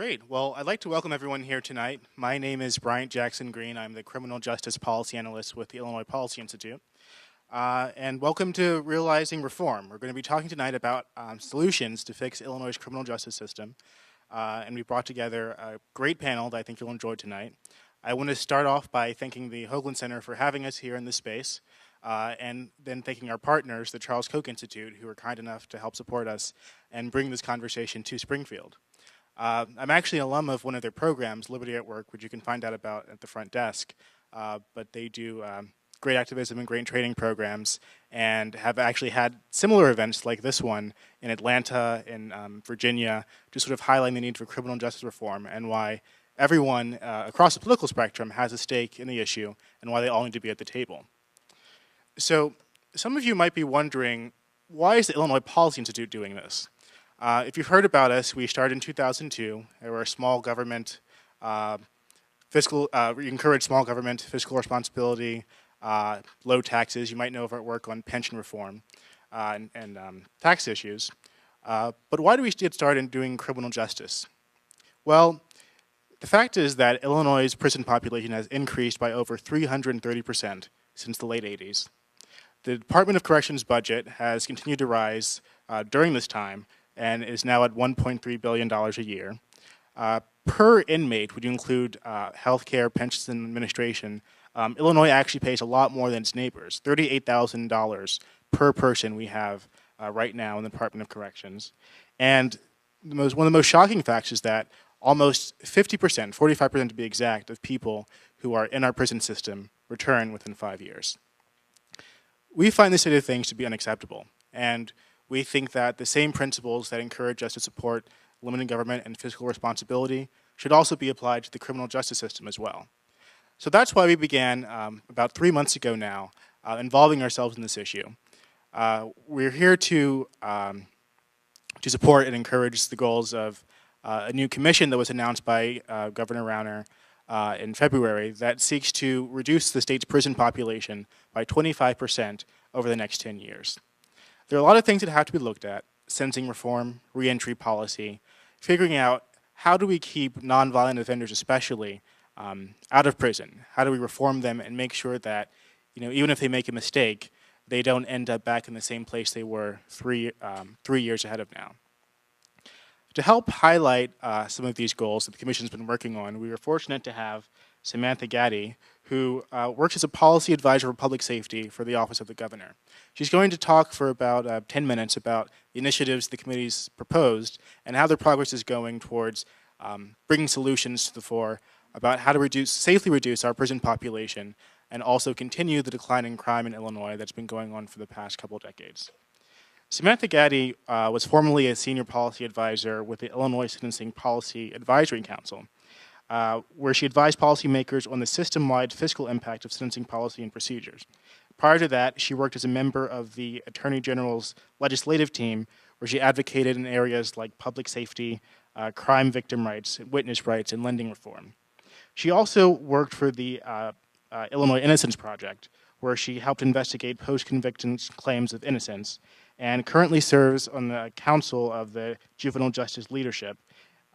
Great. Well, I'd like to welcome everyone here tonight. My name is Bryant Jackson Green. I'm the Criminal Justice Policy Analyst with the Illinois Policy Institute. And welcome to Realizing Reform. We're going to be talking tonight about solutions to fix Illinois' criminal justice system. And we brought together a great panel that I think you'll enjoy tonight. I want to start off by thanking the Hoagland Center for having us here in this space, and then thanking our partners, the Charles Koch Institute, who were kind enough to help support us and bring this conversation to Springfield. I'm actually an alum of one of their programs, Liberty at Work, which you can find out about at the front desk. But they do great activism and great training programs and have actually had similar events like this one in Atlanta, in Virginia, just sort of highlighting the need for criminal justice reform and why everyone across the political spectrum has a stake in the issue and why they all need to be at the table. So some of you might be wondering, why is the Illinois Policy Institute doing this? If you've heard about us, we started in 2002. We're a small government, we encourage small government, fiscal responsibility, low taxes. You might know of our work on pension reform and tax issues. But why do we get started in doing criminal justice? Well, the fact is that Illinois' prison population has increased by over 330% since the late 80s. The Department of Corrections budget has continued to rise during this time and is now at $1.3 billion a year. Per inmate, when you include healthcare, pensions, and administration, Illinois actually pays a lot more than its neighbors, $38,000 per person we have right now in the Department of Corrections. And one of the most shocking facts is that almost 50%, 45% to be exact, of people who are in our prison system return within 5 years. We find this state of things to be unacceptable, and we think that the same principles that encourage us to support limited government and fiscal responsibility should also be applied to the criminal justice system as well. So that's why we began about 3 months ago now, involving ourselves in this issue. We're here to support and encourage the goals of a new commission that was announced by Governor Rauner in February that seeks to reduce the state's prison population by 25% over the next 10 years. There are a lot of things that have to be looked at: sentencing reform, reentry policy, figuring out how do we keep nonviolent offenders especially out of prison? How do we reform them and make sure that, even if they make a mistake, they don't end up back in the same place they were 3 years ahead of now? To help highlight some of these goals that the Commission's been working on, we were fortunate to have Samantha Gaddy, who works as a policy advisor for public safety for the Office of the Governor. She's going to talk for about 10 minutes about the initiatives the committee's proposed and how their progress is going towards bringing solutions to the fore about how to safely reduce our prison population and also continue the decline in crime in Illinois that's been going on for the past couple decades. Samantha Gaddy was formerly a senior policy advisor with the Illinois Sentencing Policy Advisory Council, where she advised policymakers on the system-wide fiscal impact of sentencing policy and procedures. Prior to that, she worked as a member of the Attorney General's legislative team, where she advocated in areas like public safety, crime victim rights, witness rights, and lending reform. She also worked for the Illinois Innocence Project, where she helped investigate post-conviction claims of innocence, and currently serves on the council of the Juvenile Justice Leadership,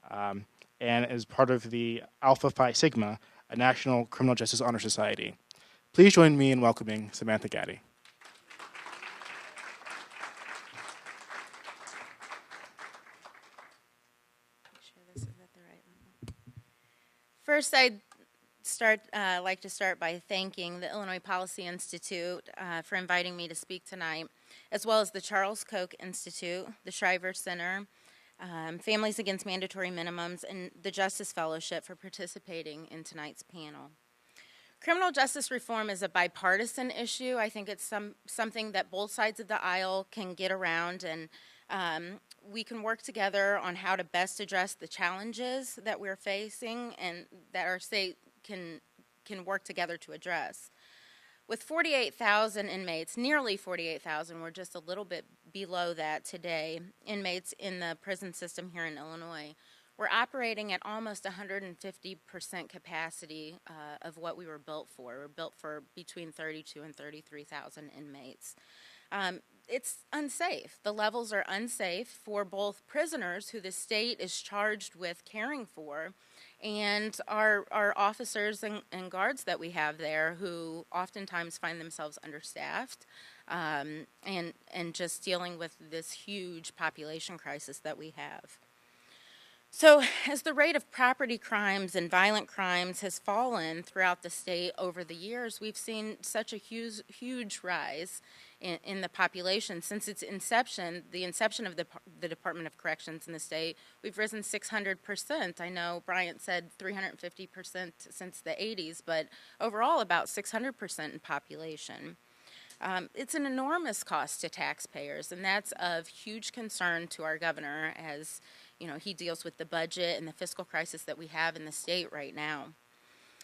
and is part of the Alpha Phi Sigma, a National Criminal Justice Honor Society. Please join me in welcoming Samantha Gaddy. First, I'd like to start by thanking the Illinois Policy Institute for inviting me to speak tonight, as well as the Charles Koch Institute, the Shriver Center, Families Against Mandatory Minimums, and the Justice Fellowship for participating in tonight's panel. Criminal justice reform is a bipartisan issue. I think it's something that both sides of the aisle can get around, and we can work together on how to best address the challenges that we're facing and that our state can work together to address. With 48,000 inmates, nearly 48,000, we're just a little bit below that today, inmates in the prison system here in Illinois. We're operating at almost 150% capacity of what we were built for. We're built for between 32 and 33,000 inmates. it's unsafe. The levels are unsafe for both prisoners who the state is charged with caring for, and our officers and guards that we have there, who oftentimes find themselves understaffed, and just dealing with this huge population crisis that we have. So, as the rate of property crimes and violent crimes has fallen throughout the state over the years, we've seen such a huge rise in the population. Since its inception, the inception of the Department of Corrections in the state, we've risen 600%. I know Bryant said 350% since the 80s, but overall about 600% in population. It's an enormous cost to taxpayers, and that's of huge concern to our governor as he deals with the budget and the fiscal crisis that we have in the state right now.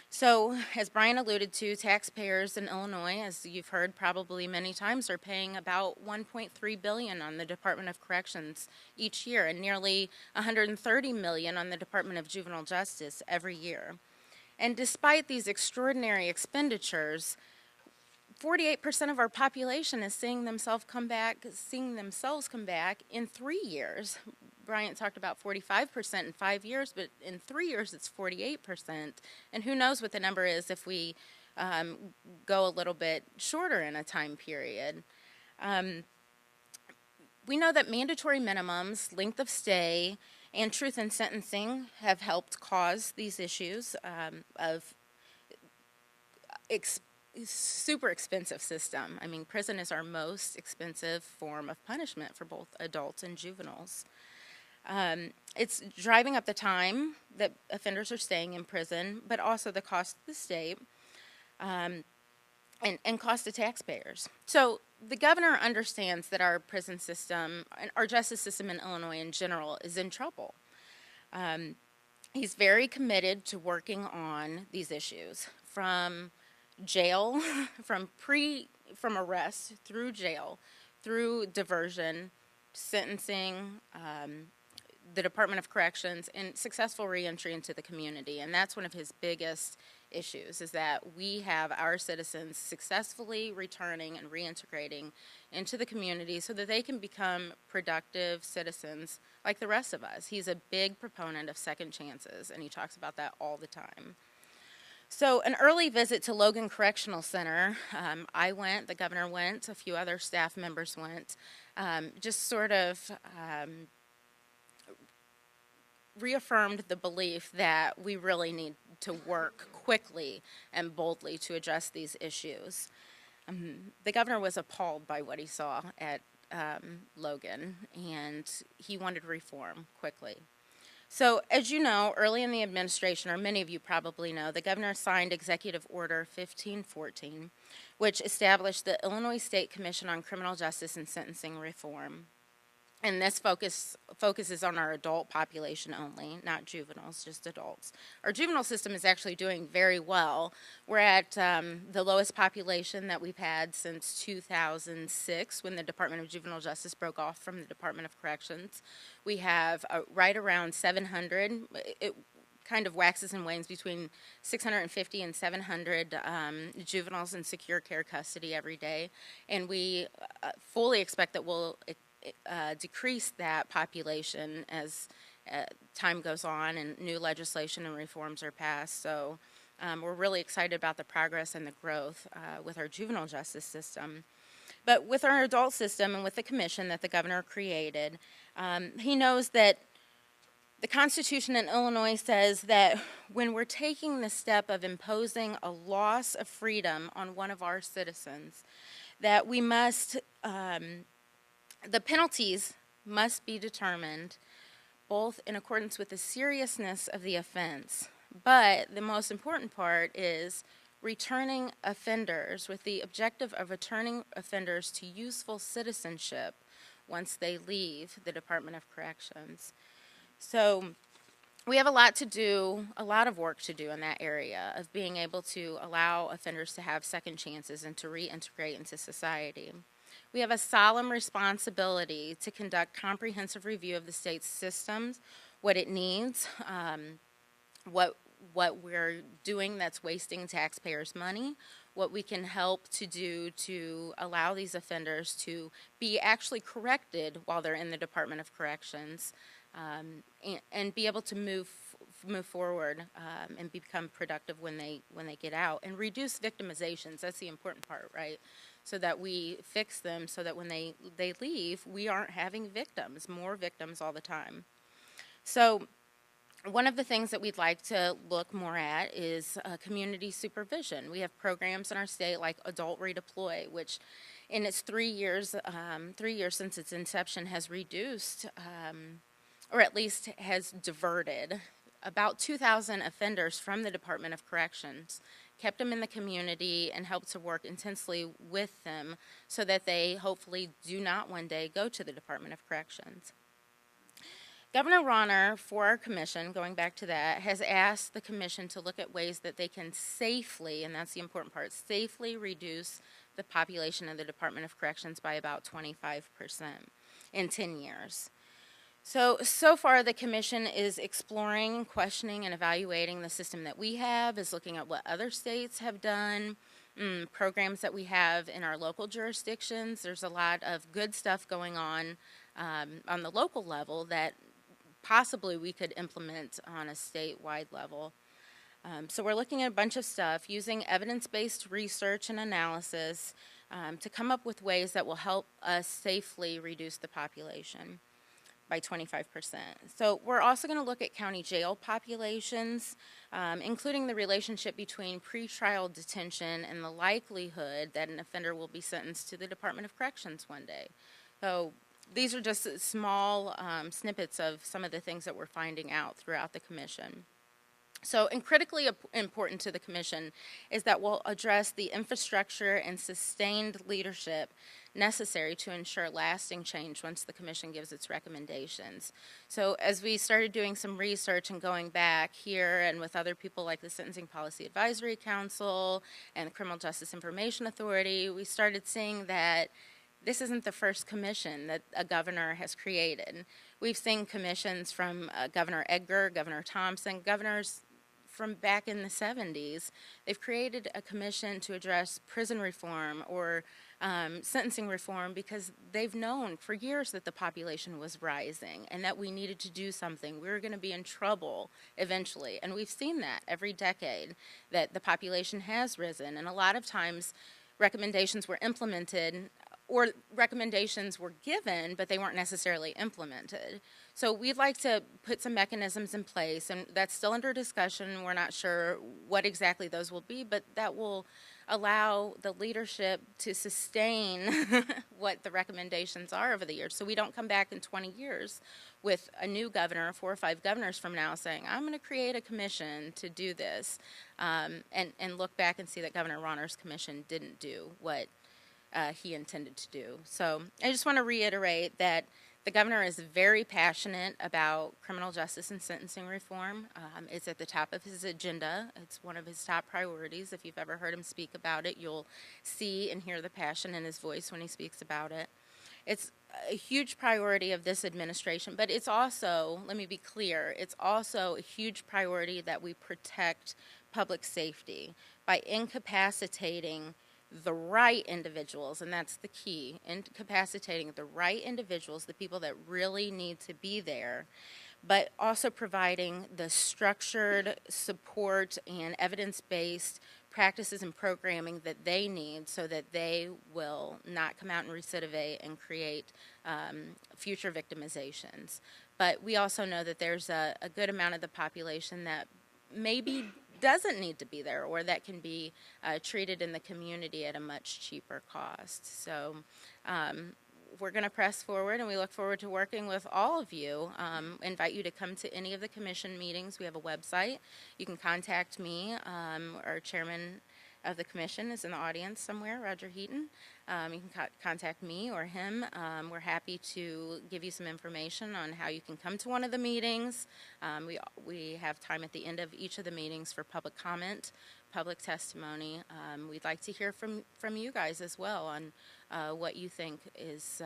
So, as Brian alluded to, taxpayers in Illinois, as you've heard probably many times, are paying about $1.3 billion on the Department of Corrections each year, and nearly $130 million on the Department of Juvenile Justice every year. And despite these extraordinary expenditures, 48% of our population is seeing themselves come back in 3 years. Bryant talked about 45% in 5 years, but in 3 years it's 48%. And who knows what the number is if we go a little bit shorter in a time period. We know that mandatory minimums, length of stay, and truth in sentencing have helped cause these issues of super expensive system. I mean, prison is our most expensive form of punishment for both adults and juveniles. It's driving up the time that offenders are staying in prison, but also the cost to the state and cost to taxpayers. So the governor understands that our prison system, and our justice system in Illinois in general, is in trouble. He's very committed to working on these issues, from jail, from arrest through jail, through diversion, sentencing, the Department of Corrections, and successful reentry into the community. And that's one of his biggest issues, is that we have our citizens successfully returning and reintegrating into the community so that they can become productive citizens like the rest of us. He's a big proponent of second chances, and he talks about that all the time. So an early visit to Logan Correctional Center, I went, the governor went, a few other staff members went, just sort of reaffirmed the belief that we really need to work quickly and boldly to address these issues. The governor was appalled by what he saw at Logan, and he wanted reform quickly. So, as you know, early in the administration, or many of you probably know, the governor signed Executive Order 1514, which established the Illinois State Commission on Criminal Justice and Sentencing Reform. And this focuses on our adult population only, not juveniles, just adults. Our juvenile system is actually doing very well. We're at the lowest population that we've had since 2006, when the Department of Juvenile Justice broke off from the Department of Corrections. We have right around 700. It kind of waxes and wanes between 650 and 700 juveniles in secure care custody every day. And we fully expect that we'll decrease that population as time goes on and new legislation and reforms are passed. So we're really excited about the progress and the growth with our juvenile justice system. But with our adult system and with the commission that the governor created, he knows that the Constitution in Illinois says that when we're taking the step of imposing a loss of freedom on one of our citizens, that we must the penalties must be determined both in accordance with the seriousness of the offense, but the most important part is returning offenders, with the objective of returning offenders to useful citizenship once they leave the Department of Corrections. So we have a lot of work to do in that area of being able to allow offenders to have second chances and to reintegrate into society. We have a solemn responsibility to conduct comprehensive review of the state's systems, what it needs, what we're doing that's wasting taxpayers' money, what we can help to do to allow these offenders to be actually corrected while they're in the Department of Corrections, and be able to move forward, and become productive when they get out, and reduce victimizations. That's the important part, right? So that we fix them, so that when they leave, we aren't having more victims all the time. So one of the things that we'd like to look more at is community supervision. We have programs in our state like Adult Redeploy, which in its 3 years, 3 years since its inception, has reduced, or at least has diverted, about 2,000 offenders from the Department of Corrections, kept them in the community, and helped to work intensely with them so that they hopefully do not one day go to the Department of Corrections. Governor Rauner, for our commission, going back to that, has asked the commission to look at ways that they can safely, and that's the important part, safely reduce the population of the Department of Corrections by about 25% in 10 years. So far the commission is exploring, questioning, and evaluating the system that we have, is looking at what other states have done, programs that we have in our local jurisdictions. There's a lot of good stuff going on the local level that possibly we could implement on a statewide level. So we're looking at a bunch of stuff, using evidence-based research and analysis to come up with ways that will help us safely reduce the population by 25%. So we're also going to look at county jail populations, including the relationship between pretrial detention and the likelihood that an offender will be sentenced to the Department of Corrections one day. So these are just small snippets of some of the things that we're finding out throughout the commission. So, and critically important to the commission is that we'll address the infrastructure and sustained leadership necessary to ensure lasting change once the commission gives its recommendations. So as we started doing some research and going back here and with other people like the Sentencing Policy Advisory Council and the Criminal Justice Information Authority, we started seeing that this isn't the first commission that a governor has created. We've seen commissions from Governor Edgar, Governor Thompson, governors from back in the 70s. They've created a commission to address prison reform or sentencing reform because they've known for years that the population was rising and that we needed to do something. We were going to be in trouble eventually, and we've seen that every decade, that the population has risen, and a lot of times recommendations were implemented or recommendations were given, but they weren't necessarily implemented. So we'd like to put some mechanisms in place, and that's still under discussion. We're not sure what exactly those will be, but that will allow the leadership to sustain what the recommendations are over the years. So we don't come back in 20 years with a new governor, 4 or 5 governors from now, saying, I'm going to create a commission to do this, and look back and see that Governor Rauner's commission didn't do what he intended to do. So I just want to reiterate that the governor is very passionate about criminal justice and sentencing reform. It's at the top of his agenda. It's one of his top priorities. If you've ever heard him speak about it, you'll see and hear the passion in his voice when he speaks about it. It's a huge priority of this administration, but it's also, let me be clear, it's also a huge priority that we protect public safety by incapacitating the right individuals, and that's the key, incapacitating the right individuals, the people that really need to be there, but also providing the structured support and evidence-based practices and programming that they need so that they will not come out and recidivate and create future victimizations. But we also know that there's a good amount of the population that maybe doesn't need to be there, or that can be treated in the community at a much cheaper cost. So we're going to press forward, and we look forward to working with all of you. Invite you to come to any of the commission meetings. We have a website. You can contact me. Our chairman of the commission is in the audience somewhere, Roger Heaton. You can contact me or him. We're happy to give you some information on how you can come to one of the meetings. We have time at the end of each of the meetings for public comment, public testimony. We'd like to hear from you guys as well on what you think is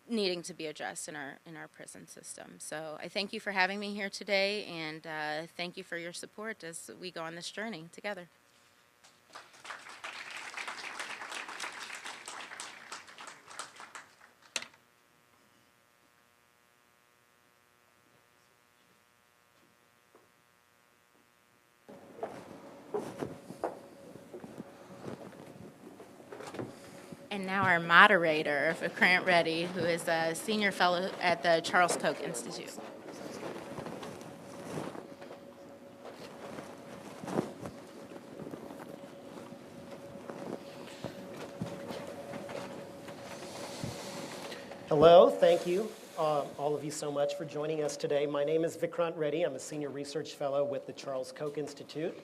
needing to be addressed in our prison system. So I thank you for having me here today, and thank you for your support as we go on this journey together. And now our moderator, Vikrant Reddy, who is a senior fellow at the Charles Koch Institute. Hello, thank you, all of you so much for joining us today. My name is Vikrant Reddy. I'm a senior research fellow with the Charles Koch Institute.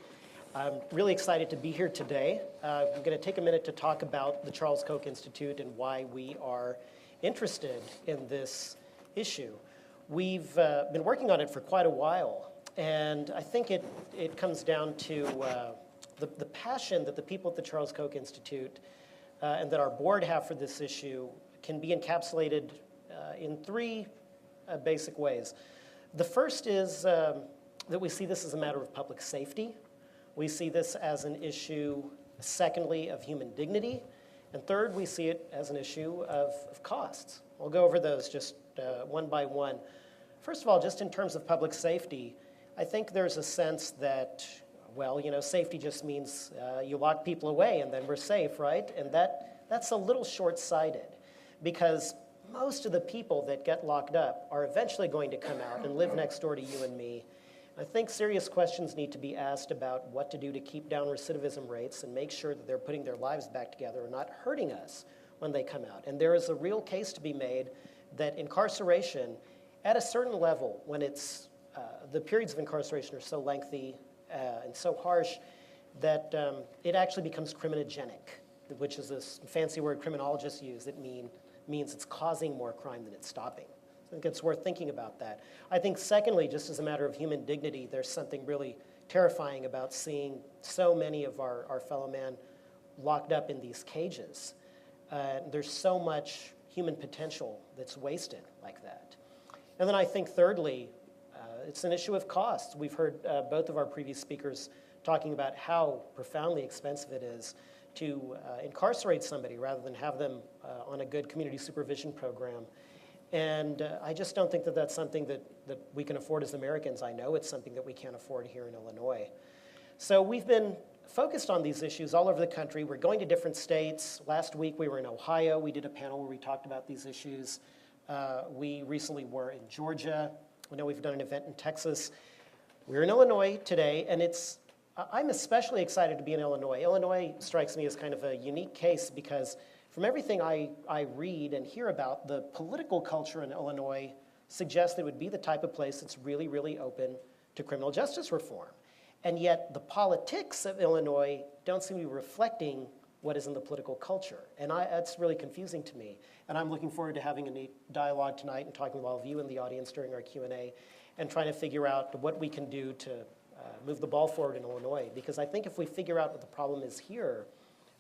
I'm really excited to be here today. I'm going to take a minute to talk about the Charles Koch Institute and why we are interested in this issue. We've been working on it for quite a while, and I think it comes down to the passion that the people at the Charles Koch Institute and that our board have for this issue can be encapsulated in three basic ways. The first is that we see this as a matter of public safety. We see this as an issue, secondly, of human dignity. And third, we see it as an issue of costs. I'll go over those just one by one. First of all, just in terms of public safety, I think there's a sense that, well, you know, safety just means you lock people away and then we're safe, right? And that's a little short-sighted, because most of the people that get locked up are eventually going to come out and live next door to you and me. I think serious questions need to be asked about what to do to keep down recidivism rates and make sure that they're putting their lives back together and not hurting us when they come out. And there is a real case to be made that incarceration, at a certain level, when it's the periods of incarceration are so lengthy and so harsh that it actually becomes criminogenic, which is this fancy word criminologists use that means it's causing more crime than it's stopping. I think it's worth thinking about that. I think secondly, just as a matter of human dignity, there's something really terrifying about seeing so many of our fellow men locked up in these cages. There's so much human potential that's wasted like that. And then I think thirdly, it's an issue of costs. We've heard both of our previous speakers talking about how profoundly expensive it is to incarcerate somebody rather than have them on a good community supervision program. And I just don't think that that's something that we can afford as Americans. I know it's something that we can't afford here in Illinois. So we've been focused on these issues all over the country. We're going to different states. Last week we were in Ohio. We did a panel where we talked about these issues. We recently were in Georgia. I know we've done an event in Texas. We're in Illinois today, and I'm especially excited to be in Illinois. Illinois strikes me as kind of a unique case because from everything I read and hear about, the political culture in Illinois suggests that it would be the type of place that's really, really open to criminal justice reform. And yet the politics of Illinois don't seem to be reflecting what is in the political culture. And that's really confusing to me. And I'm looking forward to having a neat dialogue tonight and talking with all of you in the audience during our Q&A and trying to figure out what we can do to move the ball forward in Illinois. Because I think if we figure out what the problem is here,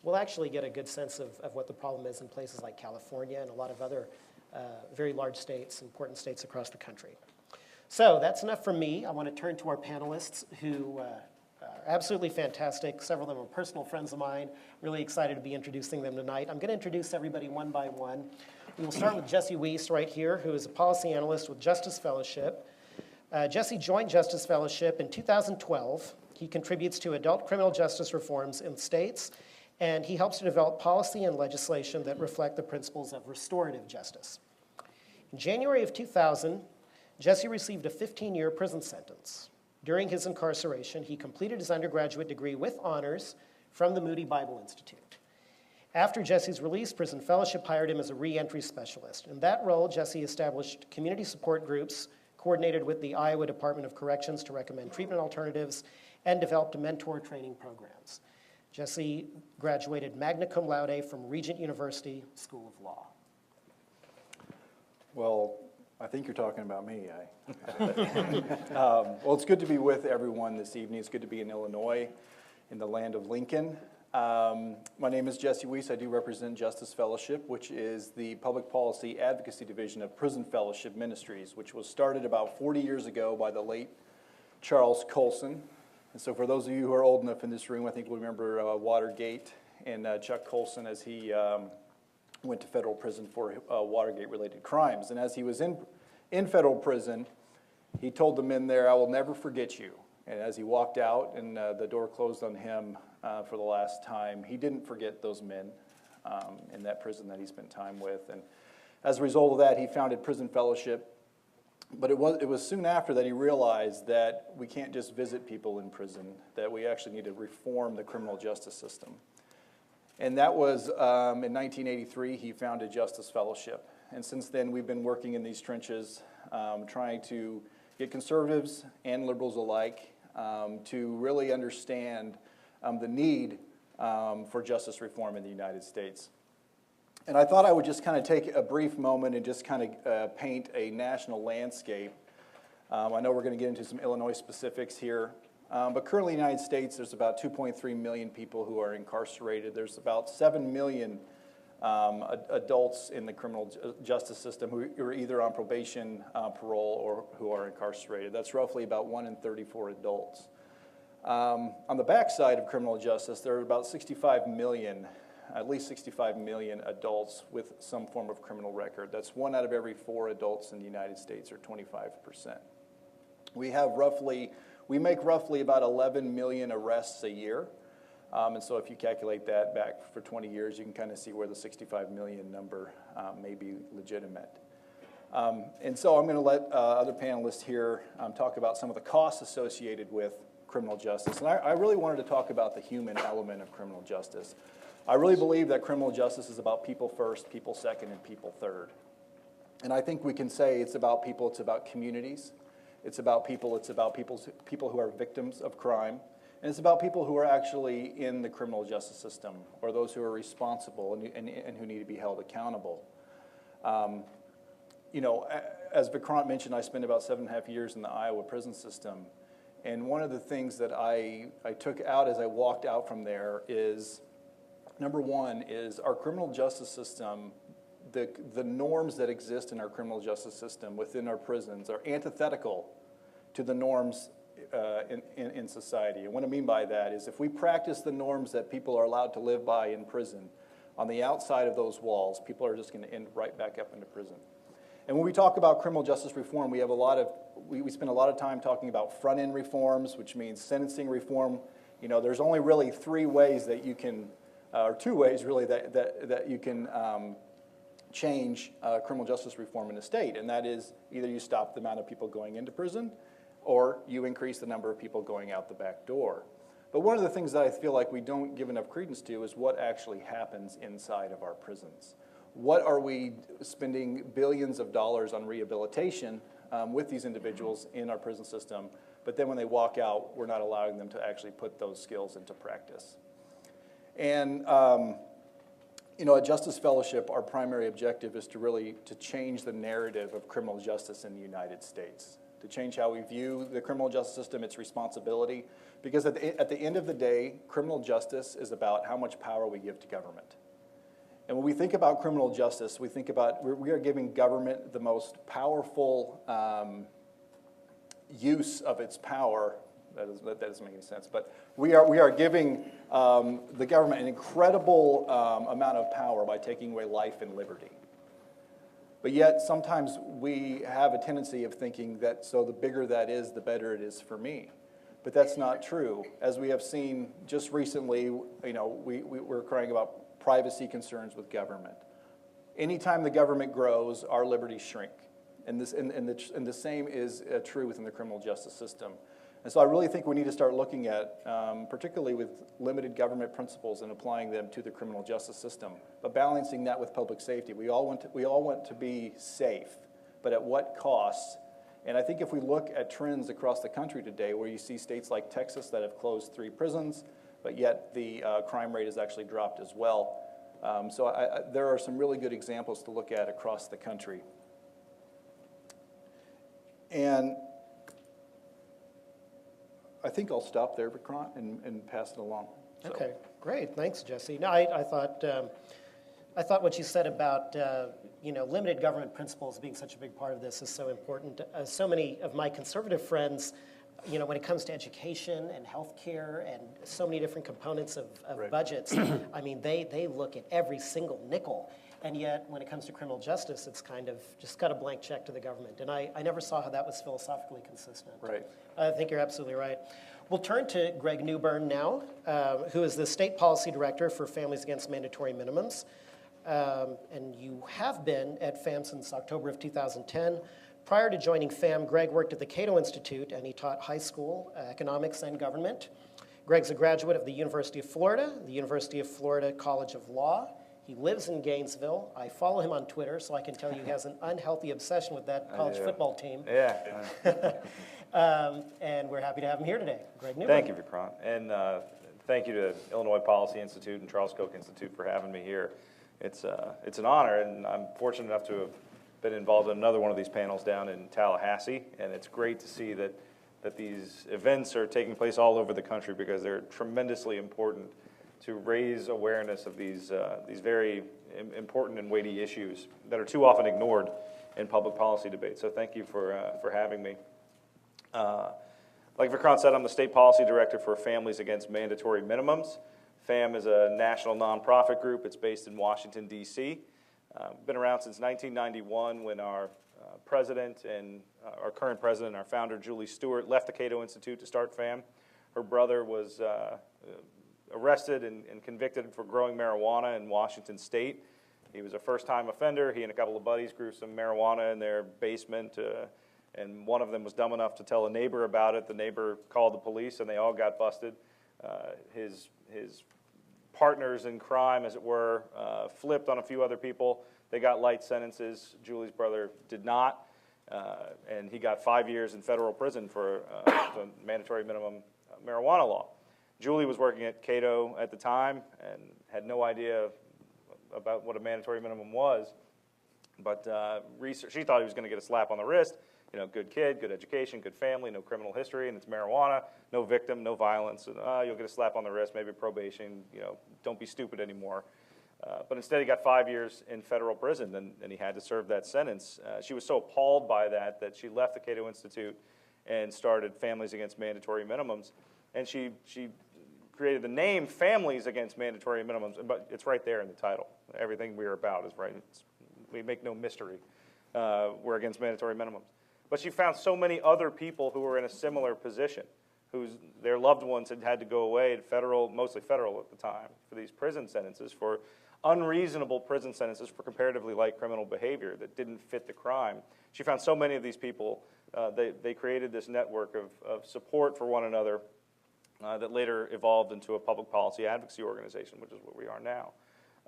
we'll actually get a good sense of what the problem is in places like California and a lot of other very large states, important states across the country. So that's enough from me. I want to turn to our panelists who are absolutely fantastic. Several of them are personal friends of mine. Really excited to be introducing them tonight. I'm going to introduce everybody one by one. We will start with Jesse Weiss right here, who is a policy analyst with Justice Fellowship. Jesse joined Justice Fellowship in 2012. He contributes to adult criminal justice reforms in states, and he helps to develop policy and legislation that reflect the principles of restorative justice. In January of 2000, Jesse received a 15-year prison sentence. During his incarceration, he completed his undergraduate degree with honors from the Moody Bible Institute. After Jesse's release, Prison Fellowship hired him as a re-entry specialist. In that role, Jesse established community support groups, coordinated with the Iowa Department of Corrections to recommend treatment alternatives, and developed mentor training programs. Jesse graduated magna cum laude from Regent University School of Law. Well, I think you're talking about me. Well, it's good to be with everyone this evening. It's good to be in Illinois, in the land of Lincoln. My name is Jesse Weiss. I do represent Justice Fellowship, which is the public policy advocacy division of Prison Fellowship Ministries, which was started about 40 years ago by the late Charles Colson. And so for those of you who are old enough in this room, I think will remember Watergate and Chuck Colson as he went to federal prison for Watergate-related crimes. And as he was in federal prison, he told the men there, "I will never forget you." And as he walked out and the door closed on him for the last time, he didn't forget those men. in that prison that he spent time with. And as a result of that, he founded Prison Fellowship. But it was soon after that he realized that we can't just visit people in prison, that we actually need to reform the criminal justice system. And that was in 1983, he founded Justice Fellowship. And since then, we've been working in these trenches, trying to get conservatives and liberals alike to really understand the need for justice reform in the United States. And I thought I would just kind of take a brief moment and just kind of paint a national landscape. I know we're going to get into some Illinois specifics here. But currently in the United States, there's about 2.3 million people who are incarcerated. There's about 7 million adults in the criminal justice system who are either on probation, parole, or who are incarcerated. That's roughly about 1 in 34 adults. On the backside of criminal justice, there are about 65 million, at least 65 million adults with some form of criminal record. That's 1 out of every 4 adults in the United States, or 25%. We make roughly about 11 million arrests a year. And so if you calculate that back for 20 years, you can kind of see where the 65 million number may be legitimate. And so I'm going to let other panelists here talk about some of the costs associated with criminal justice. And I really wanted to talk about the human element of criminal justice. I really believe that criminal justice is about people first, people second, and people third. And I think we can say it's about people, it's about communities, it's about people who are victims of crime, and it's about people who are actually in the criminal justice system, or those who are responsible and who need to be held accountable. You know, as Vikrant mentioned, I spent about 7.5 years in the Iowa prison system. And one of the things that I took out as I walked out from there is, number one, is our criminal justice system, the norms that exist in our criminal justice system within our prisons are antithetical to the norms in society. And what I mean by that is if we practice the norms that people are allowed to live by in prison, on the outside of those walls, people are just going to end right back up into prison. And when we talk about criminal justice reform, we spend a lot of time talking about front-end reforms, which means sentencing reform. You know, there's only really 3 ways that you can, or 2 ways really, that you can change criminal justice reform in a state. And that is either you stop the amount of people going into prison, or you increase the number of people going out the back door. But one of the things that I feel like we don't give enough credence to is what actually happens inside of our prisons. What are we spending billions of dollars on rehabilitation with these individuals in our prison system, but then when they walk out, we're not allowing them to actually put those skills into practice. And you know, at Justice Fellowship, our primary objective is to change the narrative of criminal justice in the United States, to change how we view the criminal justice system, its responsibility, because at the end of the day, criminal justice is about how much power we give to government. And when we think about criminal justice, we think about we are giving government the most powerful use of its power. That doesn't make any sense. But we are giving the government an incredible amount of power by taking away life and liberty. But yet, sometimes we have a tendency of thinking that so the bigger that is, the better it is for me. But that's not true. As we have seen just recently, you know, we're crying about privacy concerns with government. Anytime the government grows, our liberties shrink. And the same is true within the criminal justice system. And so I really think we need to start looking at, particularly with limited government principles and applying them to the criminal justice system, but balancing that with public safety. We all want to be safe, but at what cost? And I think if we look at trends across the country today, where you see states like Texas that have closed 3 prisons, but yet the crime rate has actually dropped as well. So there are some really good examples to look at across the country. And I think I'll stop there, Vikrant, and pass it along. So. Okay, great. Thanks, Jesse. No, I thought what you said about you know, limited government principles being such a big part of this is so important. So many of my conservative friends, you know, when it comes to education and healthcare and so many different components of right. budgets, I mean, they look at every single nickel. And yet, when it comes to criminal justice, it's kind of just got a blank check to the government. And I never saw how that was philosophically consistent. Right. I think you're absolutely right. We'll turn to Greg Newbern now, who is the State Policy Director for Families Against Mandatory Minimums. And you have been at FAM since October of 2010. Prior to joining FAM, Greg worked at the Cato Institute, and he taught high school economics and government. Greg's a graduate of the University of Florida, the University of Florida College of Law. He lives in Gainesville. I follow him on Twitter, so I can tell you he has an unhealthy obsession with that college football team. Yeah. And we're happy to have him here today. Greg Newbern. Thank you, Vikrant. And thank you to Illinois Policy Institute and Charles Koch Institute for having me here. It's an honor, and I'm fortunate enough to have been involved in another one of these panels down in Tallahassee, and it's great to see that these events are taking place all over the country because they're tremendously important to raise awareness of these very important and weighty issues that are too often ignored in public policy debates. So thank you for having me. Like Vikrant said, I'm the State Policy Director for Families Against Mandatory Minimums. FAM is a national nonprofit group. It's based in Washington, D.C. Been around since 1991 when our president and our current president, our founder, Julie Stewart, left the Cato Institute to start FAM. Her brother was arrested and convicted for growing marijuana in Washington State. He was a first-time offender. He and a couple of buddies grew some marijuana in their basement, and one of them was dumb enough to tell a neighbor about it. The neighbor called the police, and they all got busted. His partners in crime, as it were, flipped on a few other people. They got light sentences. Julie's brother did not, and he got 5 years in federal prison for the mandatory minimum marijuana law. Julie was working at Cato at the time and had no idea about what a mandatory minimum was, but she thought he was going to get a slap on the wrist. You know, good kid, good education, good family, no criminal history, and it's marijuana, no victim, no violence. And, you'll get a slap on the wrist, maybe probation, you know, don't be stupid anymore. But instead he got 5 years in federal prison, and he had to serve that sentence. She was so appalled by that she left the Cato Institute and started Families Against Mandatory Minimums. And she created the name Families Against Mandatory Minimums, but it's right there in the title. Everything we're about is right. We make no mystery. We're against mandatory minimums. But she found so many other people who were in a similar position, their loved ones had to go away, mostly federal at the time, for these prison sentences, for unreasonable prison sentences for comparatively light criminal behavior that didn't fit the crime. She found so many of these people, they created this network of support for one another that later evolved into a public policy advocacy organization, which is what we are now.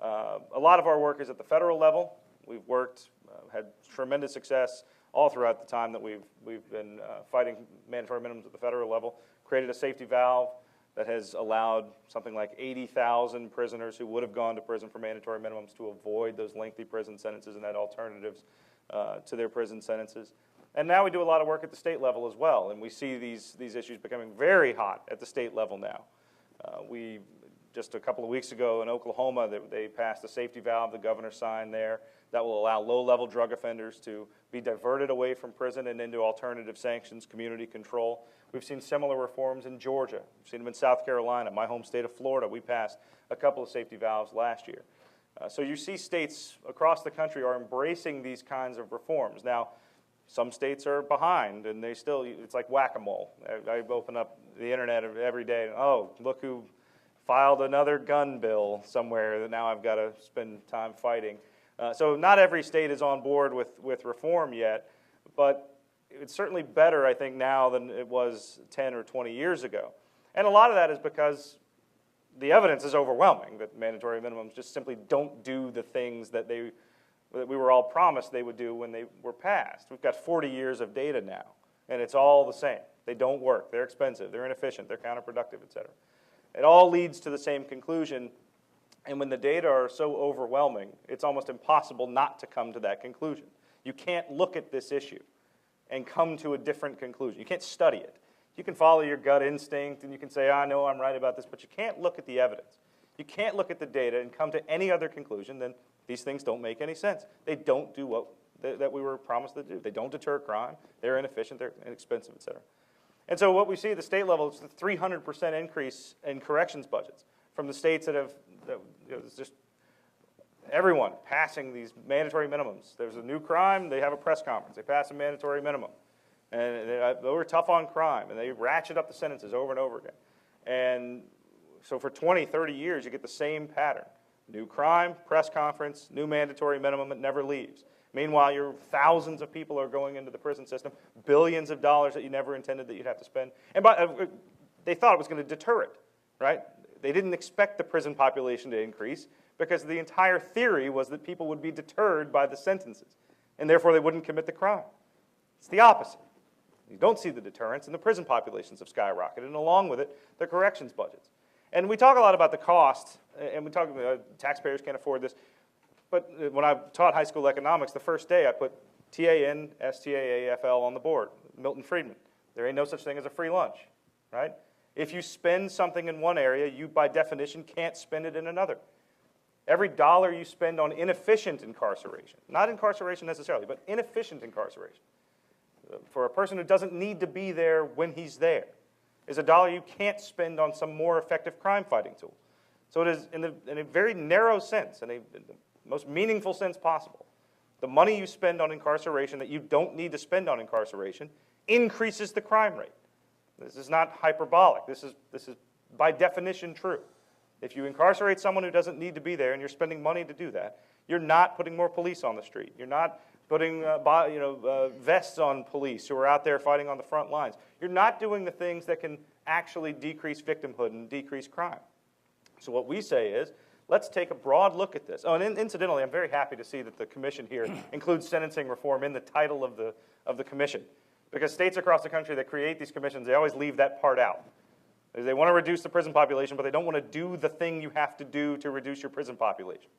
A lot of our work is at the federal level. We've worked, had tremendous success all throughout the time that we've been fighting mandatory minimums at the federal level. Created a safety valve that has allowed something like 80,000 prisoners who would have gone to prison for mandatory minimums to avoid those lengthy prison sentences and had alternatives to their prison sentences. And now we do a lot of work at the state level as well, and we see these issues becoming very hot at the state level now. Just a couple of weeks ago in Oklahoma, they passed a safety valve the governor signed there that will allow low-level drug offenders to be diverted away from prison and into alternative sanctions, community control. We've seen similar reforms in Georgia. We've seen them in South Carolina, my home state of Florida. We passed a couple of safety valves last year. So you see states across the country are embracing these kinds of reforms. Now, some states are behind, and it's like whack-a-mole. I open up the internet every day, and oh, look who filed another gun bill somewhere that now I've got to spend time fighting. So not every state is on board with reform yet, but it's certainly better, I think, now than it was 10 or 20 years ago. And a lot of that is because the evidence is overwhelming that mandatory minimums just simply don't do the things that we were all promised they would do when they were passed. We've got 40 years of data now, and it's all the same. They don't work. They're expensive. They're inefficient. They're counterproductive, et cetera. It all leads to the same conclusion, and when the data are so overwhelming, it's almost impossible not to come to that conclusion. You can't look at this issue and come to a different conclusion. You can't study it. You can follow your gut instinct, and you can say, I know I'm right about this, but you can't look at the evidence. You can't look at the data and come to any other conclusion than these things don't make any sense. They don't do what that we were promised to do. They don't deter crime. They're inefficient. They're inexpensive, et cetera. And so what we see at the state level is a 300% increase in corrections budgets from the states that have, everyone passing these mandatory minimums. There's a new crime, they have a press conference. They pass a mandatory minimum. And they were tough on crime, and they ratchet up the sentences over and over again. And so for 20, 30 years, you get the same pattern. New crime, press conference, new mandatory minimum, it never leaves. Meanwhile, thousands of people are going into the prison system, billions of dollars that you never intended that you'd have to spend. And they thought it was going to deter it, right? They didn't expect the prison population to increase because the entire theory was that people would be deterred by the sentences, and therefore they wouldn't commit the crime. It's the opposite. You don't see the deterrence, and the prison populations have skyrocketed, and along with it, the corrections budgets. And we talk a lot about the cost, and we talk about taxpayers can't afford this. But when I taught high school economics, the first day I put TAN-STAAFL on the board, Milton Friedman. There ain't no such thing as a free lunch, right? If you spend something in one area, you by definition can't spend it in another. Every dollar you spend on inefficient incarceration, not incarceration necessarily, but inefficient incarceration, for a person who doesn't need to be there when he's there, is a dollar you can't spend on some more effective crime-fighting tool. So it is, in a very narrow sense, in the most meaningful sense possible, the money you spend on incarceration that you don't need to spend on incarceration increases the crime rate. This is not hyperbolic. This is by definition true. If you incarcerate someone who doesn't need to be there and you're spending money to do that, you're not putting more police on the street. You're not putting vests on police who are out there fighting on the front lines. You're not doing the things that can actually decrease victimhood and decrease crime. So what we say is, let's take a broad look at this. Oh, and incidentally, I'm very happy to see that the commission here includes sentencing reform in the title of the commission. Because states across the country that create these commissions, they always leave that part out. They want to reduce the prison population, but they don't want to do the thing you have to do to reduce your prison population,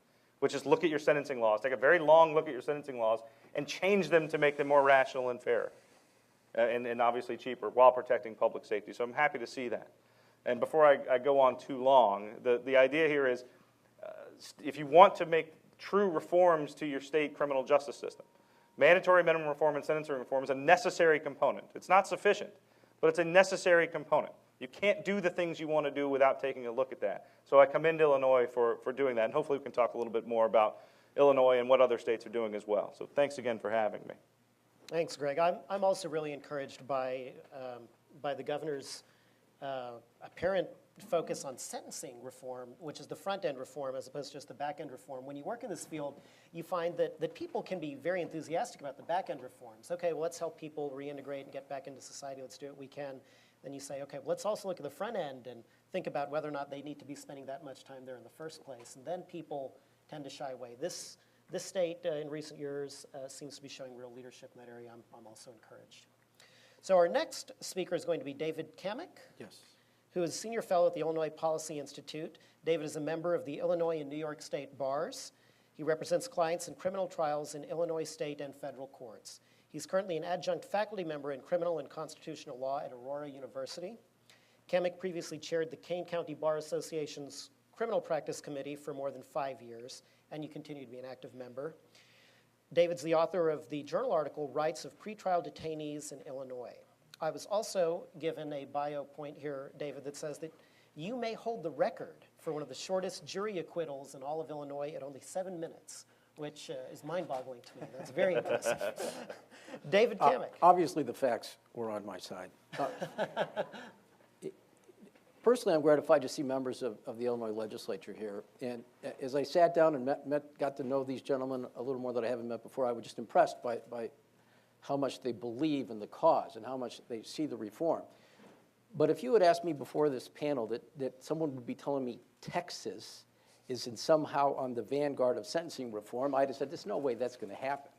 which is look at your sentencing laws. Take a very long look at your sentencing laws and change them to make them more rational and fair, and obviously cheaper, while protecting public safety. So I'm happy to see that. And before I go on too long, the idea here is, if you want to make true reforms to your state criminal justice system, mandatory minimum reform and sentencing reform is a necessary component. It's not sufficient, but it's a necessary component. You can't do the things you want to do without taking a look at that. So I commend Illinois for doing that, and hopefully we can talk a little bit more about Illinois and what other states are doing as well. So thanks again for having me. Thanks, Greg. I'm also really encouraged by the governor's apparent focus on sentencing reform, which is the front-end reform as opposed to just the back-end reform. When you work in this field, you find that people can be very enthusiastic about the back-end reforms. Okay, well, let's help people reintegrate and get back into society. Let's do what we can. Then you say, okay, well, let's also look at the front end and think about whether or not they need to be spending that much time there in the first place. And then people tend to shy away. This state in recent years seems to be showing real leadership in that area. I'm also encouraged. So our next speaker is going to be David Kamek. Yes. Who is Senior Fellow at the Illinois Policy Institute. David is a member of the Illinois and New York State bars. He represents clients in criminal trials in Illinois state and federal courts. He's currently an adjunct faculty member in criminal and constitutional law at Aurora University. Kamek previously chaired the Kane County Bar Association's Criminal Practice Committee for more than 5 years, and you continue to be an active member. David's the author of the journal article, Rights of Pretrial Detainees in Illinois. I was also given a bio point here, David, that says that you may hold the record for one of the shortest jury acquittals in all of Illinois at only 7 minutes, which is mind-boggling to me. That's very impressive. David Kamek. Obviously, the facts were on my side. Personally, I'm gratified to see members of the Illinois legislature here. And as I sat down and got to know these gentlemen a little more that I haven't met before, I was just impressed by how much they believe in the cause and how much they see the reform. But if you had asked me before this panel that someone would be telling me Texas is somehow on the vanguard of sentencing reform, I'd have said, there's no way that's going to happen.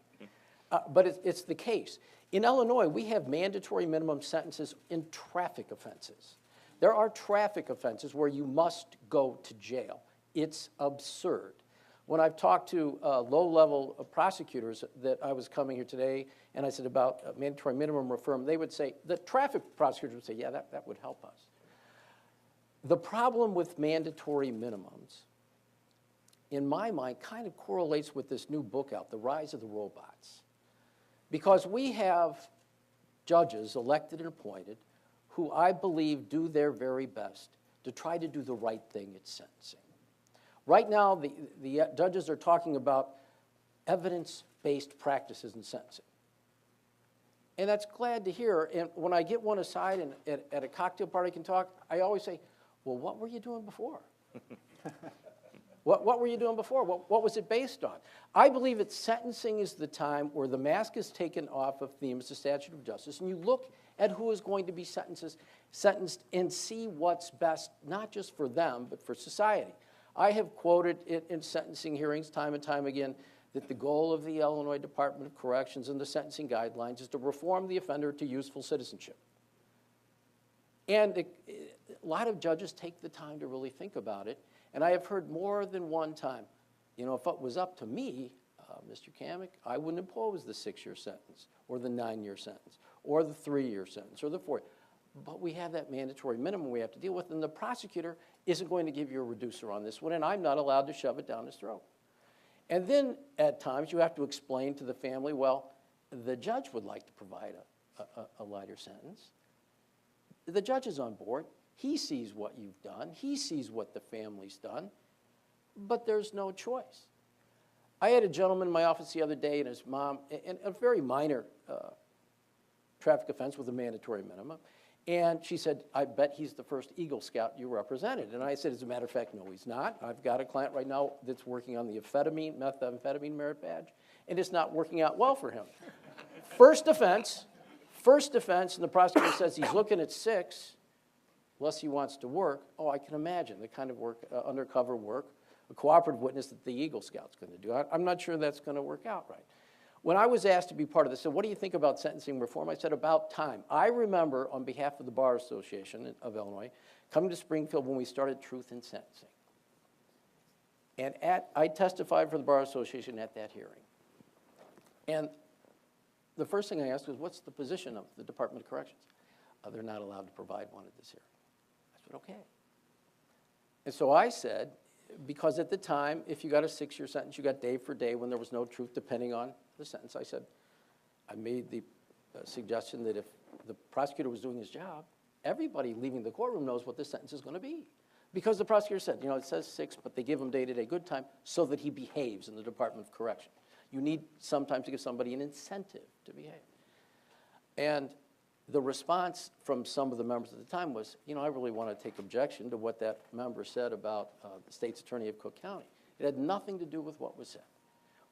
But it's the case. In Illinois, we have mandatory minimum sentences in traffic offenses. There are traffic offenses where you must go to jail. It's absurd. When I've talked to low-level prosecutors that I was coming here today, and I said about mandatory minimum reform, they would say, the traffic prosecutors would say, yeah, that would help us. The problem with mandatory minimums, in my mind, kind of correlates with this new book out, The Rise of the Robots. Because we have judges elected and appointed who I believe do their very best to try to do the right thing at sentencing. Right now, the judges are talking about evidence-based practices in sentencing. And that's glad to hear. And when I get one aside and at a cocktail party can talk, I always say, well, what were you doing before? What were you doing before? What was it based on? I believe that sentencing is the time where the mask is taken off of themes of statute of justice, and you look at who is going to be sentenced and see what's best, not just for them, but for society. I have quoted in sentencing hearings time and time again that the goal of the Illinois Department of Corrections and the sentencing guidelines is to reform the offender to useful citizenship. And a lot of judges take the time to really think about it. And I have heard more than one time, you know, if it was up to me, Mr. Kamek, I wouldn't impose the 6-year sentence or the 9-year sentence or the 3-year sentence or the 4. But we have that mandatory minimum we have to deal with, and the prosecutor isn't going to give you a reducer on this one, and I'm not allowed to shove it down his throat. And then at times you have to explain to the family, well, the judge would like to provide a lighter sentence. The judge is on board. He sees what you've done. He sees what the family's done, but there's no choice. I had a gentleman in my office the other day and his mom, and a very minor traffic offense with a mandatory minimum, and she said, I bet he's the first Eagle Scout you represented. And I said, as a matter of fact, no, he's not. I've got a client right now that's working on the methamphetamine merit badge, and it's not working out well for him. First offense, and the prosecutor says he's looking at 6, unless he wants to work. Oh, I can imagine the kind of work, undercover work, a cooperative witness that the Eagle Scout's going to do. I'm not sure that's going to work out right. When I was asked to be part of this, so what do you think about sentencing reform? I said, about time. I remember, on behalf of the Bar Association of Illinois, coming to Springfield when we started Truth in Sentencing. And I testified for the Bar Association at that hearing. And the first thing I asked was, what's the position of the Department of Corrections? They're not allowed to provide one at this hearing. I said, okay. And so I said, because at the time, if you got a 6-year sentence, you got day for day when there was no truth depending on the sentence. I said, I made the suggestion that if the prosecutor was doing his job, everybody leaving the courtroom knows what the sentence is going to be. Because the prosecutor said, you know, it says 6, but they give him day-to-day good time so that he behaves in the Department of Correction. You need sometimes to give somebody an incentive to behave. And the response from some of the members at the time was, you know, I really want to take objection to what that member said about the state's attorney of Cook County. It had nothing to do with what was said.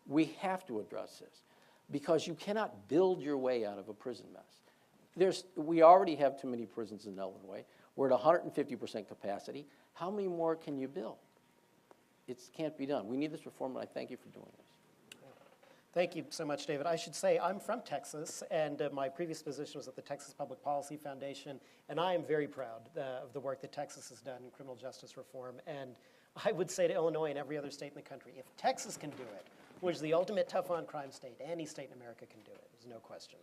We have to address this because you cannot build your way out of a prison mess. We already have too many prisons in Illinois. We're at 150% capacity. How many more can you build? It can't be done. We need this reform, and I thank you for doing this. Thank you so much, David. I should say I'm from Texas, and my previous position was at the Texas Public Policy Foundation, and I am very proud of the work that Texas has done in criminal justice reform. And I would say to Illinois and every other state in the country, if Texas can do it, which is the ultimate tough-on-crime state, any state in America can do it. There's no question.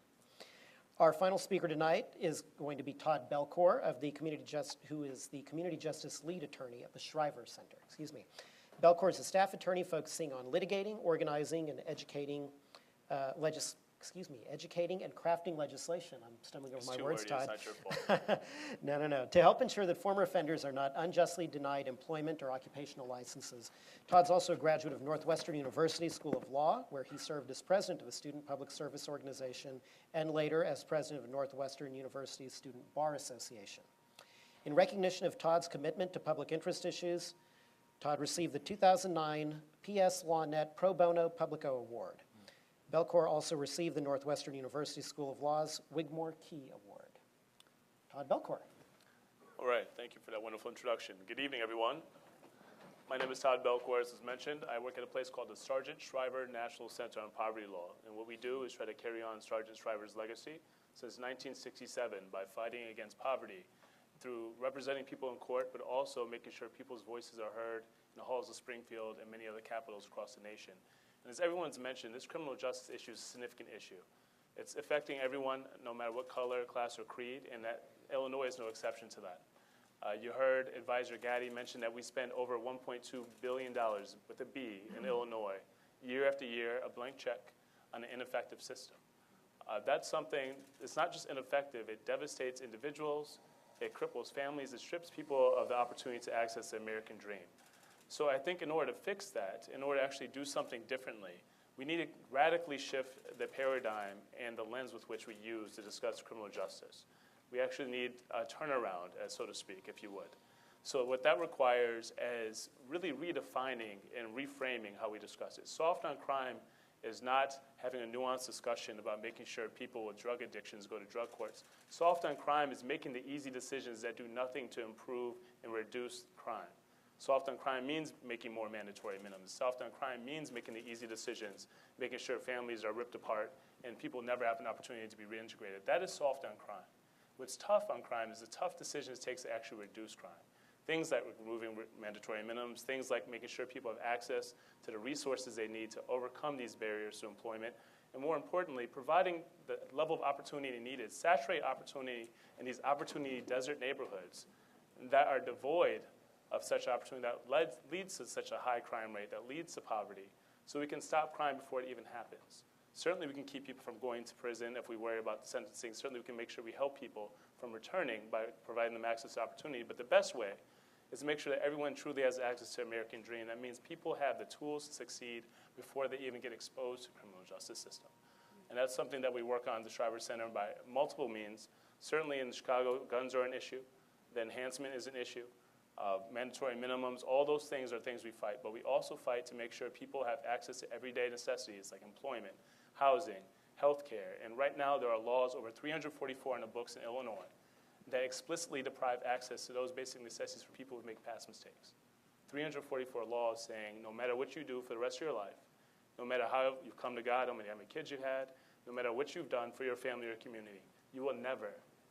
Our final speaker tonight is going to be Todd Belcour, who is the Community Justice Lead Attorney at the Shriver Center. Belcour is a staff attorney focusing on litigating, organizing, and educating and crafting legislation. I'm stumbling over my words, Todd. It's not your fault. No. To help ensure that former offenders are not unjustly denied employment or occupational licenses. Todd's also a graduate of Northwestern University School of Law, where he served as president of the Student Public Service Organization and later as president of Northwestern University's Student Bar Association. In recognition of Todd's commitment to public interest issues, Todd received the 2009 PS LawNet Pro Bono Publico Award. Belcour also received the Northwestern University School of Law's Wigmore Key Award. Todd Belcour. All right, thank you for that wonderful introduction. Good evening, everyone. My name is Todd Belcour, as was mentioned. I work at a place called the Sargent Shriver National Center on Poverty Law. And what we do is try to carry on Sargent Shriver's legacy since 1967 by fighting against poverty through representing people in court, but also making sure people's voices are heard in the halls of Springfield and many other capitals across the nation. And as everyone's mentioned, this criminal justice issue is a significant issue. It's affecting everyone, no matter what color, class, or creed, and that Illinois is no exception to that. You heard Advisor Gaddy mention that we spend over $1.2 billion with a B in Illinois, year after year, a blank check on an ineffective system. That's something, it's not just ineffective, it devastates individuals, it cripples families, it strips people of the opportunity to access the American dream. So I think in order to fix that, in order to actually do something differently, we need to radically shift the paradigm and the lens with which we use to discuss criminal justice. We actually need a turnaround, so to speak, if you would. So what that requires is really redefining and reframing how we discuss it. Soft on crime is not having a nuanced discussion about making sure people with drug addictions go to drug courts. Soft on crime is making the easy decisions that do nothing to improve and reduce crime. Soft on crime means making more mandatory minimums. Soft on crime means making the easy decisions, making sure families are ripped apart and people never have an opportunity to be reintegrated. That is soft on crime. What's tough on crime is the tough decisions it takes to actually reduce crime. Things like removing mandatory minimums, things like making sure people have access to the resources they need to overcome these barriers to employment, and more importantly, providing the level of opportunity needed, saturate opportunity in these opportunity desert neighborhoods that are devoid of such opportunity, that leads to such a high crime rate, that leads to poverty, so we can stop crime before it even happens. Certainly we can keep people from going to prison if we worry about the sentencing. Certainly we can make sure we help people from returning by providing them access to opportunity. But the best way is to make sure that everyone truly has access to the American dream. That means people have the tools to succeed before they even get exposed to the criminal justice system. And that's something that we work on at the Shriver Center by multiple means. Certainly in Chicago, guns are an issue. The enhancement is an issue. Mandatory minimums, all those things are things we fight. But we also fight to make sure people have access to everyday necessities like employment, housing, healthcare. And right now there are laws, over 344 in the books in Illinois, that explicitly deprive access to those basic necessities for people who make past mistakes. 344 laws saying no matter what you do for the rest of your life, no matter how you've come to God, how many kids you've had, no matter what you've done for your family or community, you will never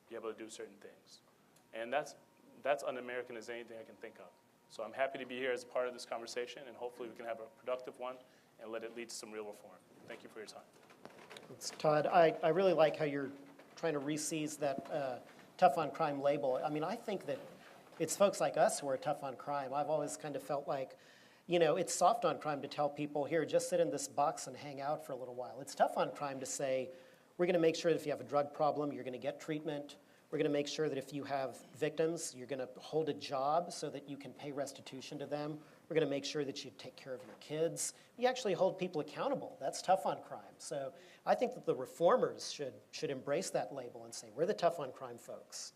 be able to do certain things. And that's un-American as anything I can think of. So I'm happy to be here as a part of this conversation, and hopefully we can have a productive one and let it lead to some real reform. Thank you for your time. Thanks, Todd. I really like how you're trying to re-seize that tough on crime label. I mean, I think that it's folks like us who are tough on crime. I've always kind of felt like, you know, it's soft on crime to tell people, here, just sit in this box and hang out for a little while. It's tough on crime to say, we're going to make sure that if you have a drug problem, you're going to get treatment. We're going to make sure that if you have victims, you're going to hold a job so that you can pay restitution to them. We're going to make sure that you take care of your kids. You actually hold people accountable. That's tough on crime. So I think that the reformers should embrace that label and say, we're the tough on crime folks.